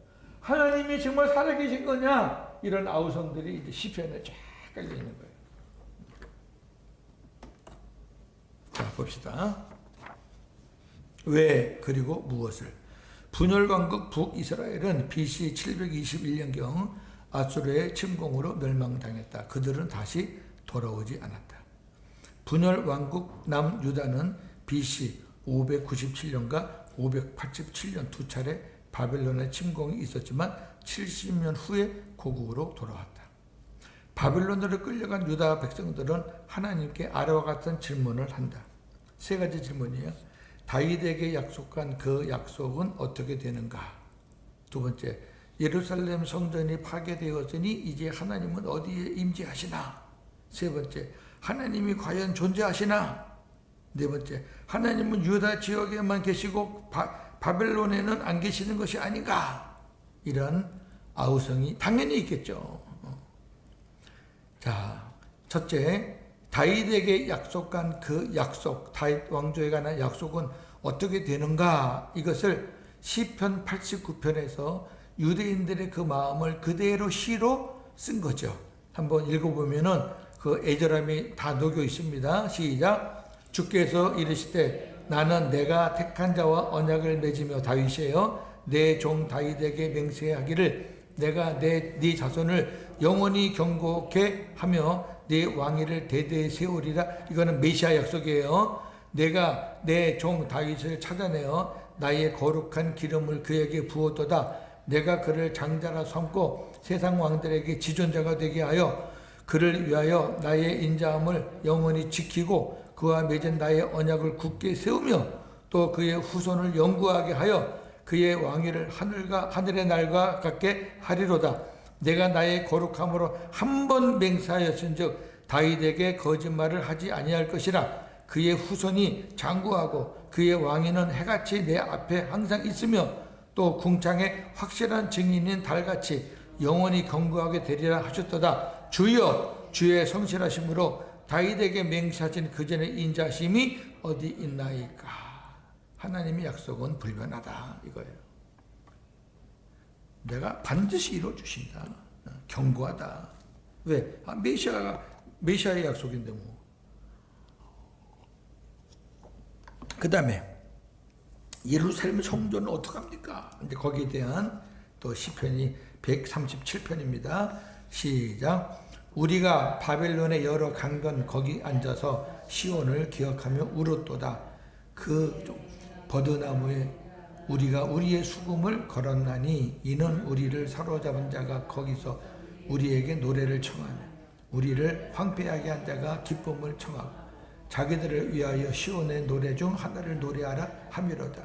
하나님이 정말 살아계신 거냐? 이런 아우성들이 이제 시편에 쫙 깔려 있는 거예요. 자, 봅시다. 왜 그리고 무엇을? 분열왕국 북이스라엘은 BC 721년경 아수르의 침공으로 멸망당했다. 그들은 다시 돌아오지 않았다. 분열왕국 남유다는 BC 597년과 587년 두 차례 바벨론의 침공이 있었지만 70년 후에 고국으로 돌아왔다. 바벨론으로 끌려간 유다 백성들은 하나님께 아래와 같은 질문을 한다. 세 가지 질문이에요. 다윗에게 약속한 그 약속은 어떻게 되는가? 두 번째, 예루살렘 성전이 파괴되었으니 이제 하나님은 어디에 임재하시나? 세 번째, 하나님이 과연 존재하시나? 네 번째, 하나님은 유다 지역에만 계시고 바벨론에는 안 계시는 것이 아닌가? 이런 아우성이 당연히 있겠죠. 자, 첫째, 다윗에게 약속한 그 약속, 다윗 왕조에 관한 약속은 어떻게 되는가? 이것을 시편 89편에서 유대인들의 그 마음을 그대로 시로 쓴 거죠. 한번 읽어보면은 그 애절함이 다 녹여 있습니다. 시작. 주께서 이르시되 나는 내가 택한 자와 언약을 맺으며 다윗이에요. 내 종 다윗에게 맹세하기를 내가 네 자손을 영원히 경고케 하며 네 왕위를 대대에 세우리라. 이거는 메시아 약속이에요. 내가 내 종 다윗을 찾아내어 나의 거룩한 기름을 그에게 부었도다. 내가 그를 장자라 삼고 세상 왕들에게 지존자가 되게 하여 그를 위하여 나의 인자함을 영원히 지키고 그와 맺은 나의 언약을 굳게 세우며 또 그의 후손을 영구하게 하여 그의 왕위를 하늘의 날과 같게 하리로다. 내가 나의 거룩함으로 한 번 맹세하였은즉 다윗에게 거짓말을 하지 아니할 것이라. 그의 후손이 장구하고 그의 왕위는 해같이 내 앞에 항상 있으며 또 궁창에 확실한 증인인 달같이 영원히 경고하게 되리라 하셨도다. 주여 주의 성실하심으로 다윗에게 맹세하신 그전의 인자심이 어디 있나이까. 하나님의 약속은 불변하다 이거예요. 내가 반드시 이루어주신다. 경고하다. 왜? 메시아의 약속인데 뭐. 그 다음에 예루살렘 성전은 어떡합니까? 근데 거기에 대한 또 시편이 137편입니다. 시작. 우리가 바벨론의 여러 강변 거기 앉아서 시온을 기억하며 울었도다. 그 버드나무에 우리가 우리의 수금을 걸었나니 이는 우리를 사로잡은 자가 거기서 우리에게 노래를 청하며 우리를 황폐하게 한 자가 기쁨을 청하고 자기들을 위하여 시온의 노래 중 하나를 노래하라 함이로다.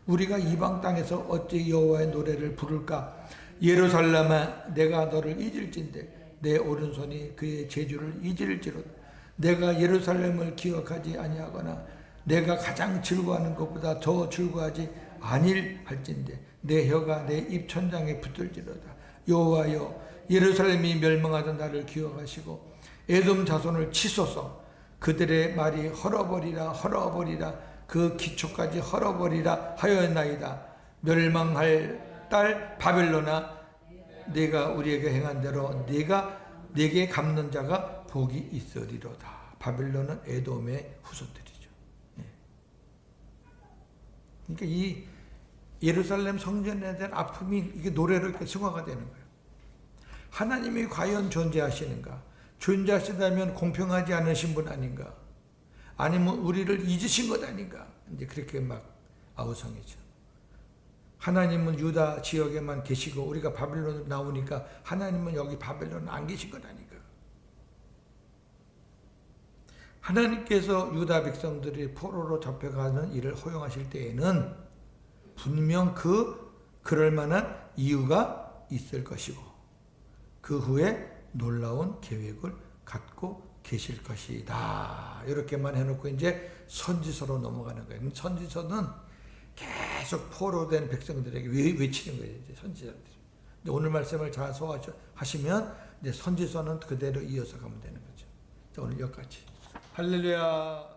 우리가 이방 땅에서 어찌 여호와의 노래를 부를까? 예루살렘아 내가 너를 잊을진대 내 오른손이 그의 제주를 잊을지로다. 내가 예루살렘을 기억하지 아니하거나 내가 가장 즐거워하는 것보다 더 즐거워하지 아닐 할진대 내 혀가 내 입천장에 붙을지로다. 여호와여 예루살렘이 멸망하던 날을 기억하시고 에돔 자손을 치소서. 그들의 말이 헐어버리라 그 기초까지 헐어버리라 하였나이다. 멸망할 딸 바벨론아 네가 우리에게 행한 대로 네게 갚는 자가 복이 있으리로다. 바벨론은 에돔의 후손들이죠. 그러니까 이 예루살렘 성전에 대한 아픔이 이게 노래로 이렇게 승화가 되는 거예요. 하나님이 과연 존재하시는가? 존재하시다면 공평하지 않으신 분 아닌가? 아니면 우리를 잊으신 것 아닌가? 이제 그렇게 막 아우성이죠. 하나님은 유다 지역에만 계시고 우리가 바벨론으로 나오니까 하나님은 여기 바벨론은 안 계신 것 아닌가? 하나님께서 유다 백성들이 포로로 잡혀가는 일을 허용하실 때에는 분명 그럴 만한 이유가 있을 것이고 그 후에 놀라운 계획을 갖고 계실 것이다. 이렇게만 해놓고 이제 선지서로 넘어가는 거예요. 선지서는 계속 포로된 백성들에게 외치는 거예요. 이제 선지자들이. 오늘 말씀을 잘 소화하시면 이제 선지서는 그대로 이어서 가면 되는 거죠. 자, 오늘 여기까지. 할렐루야.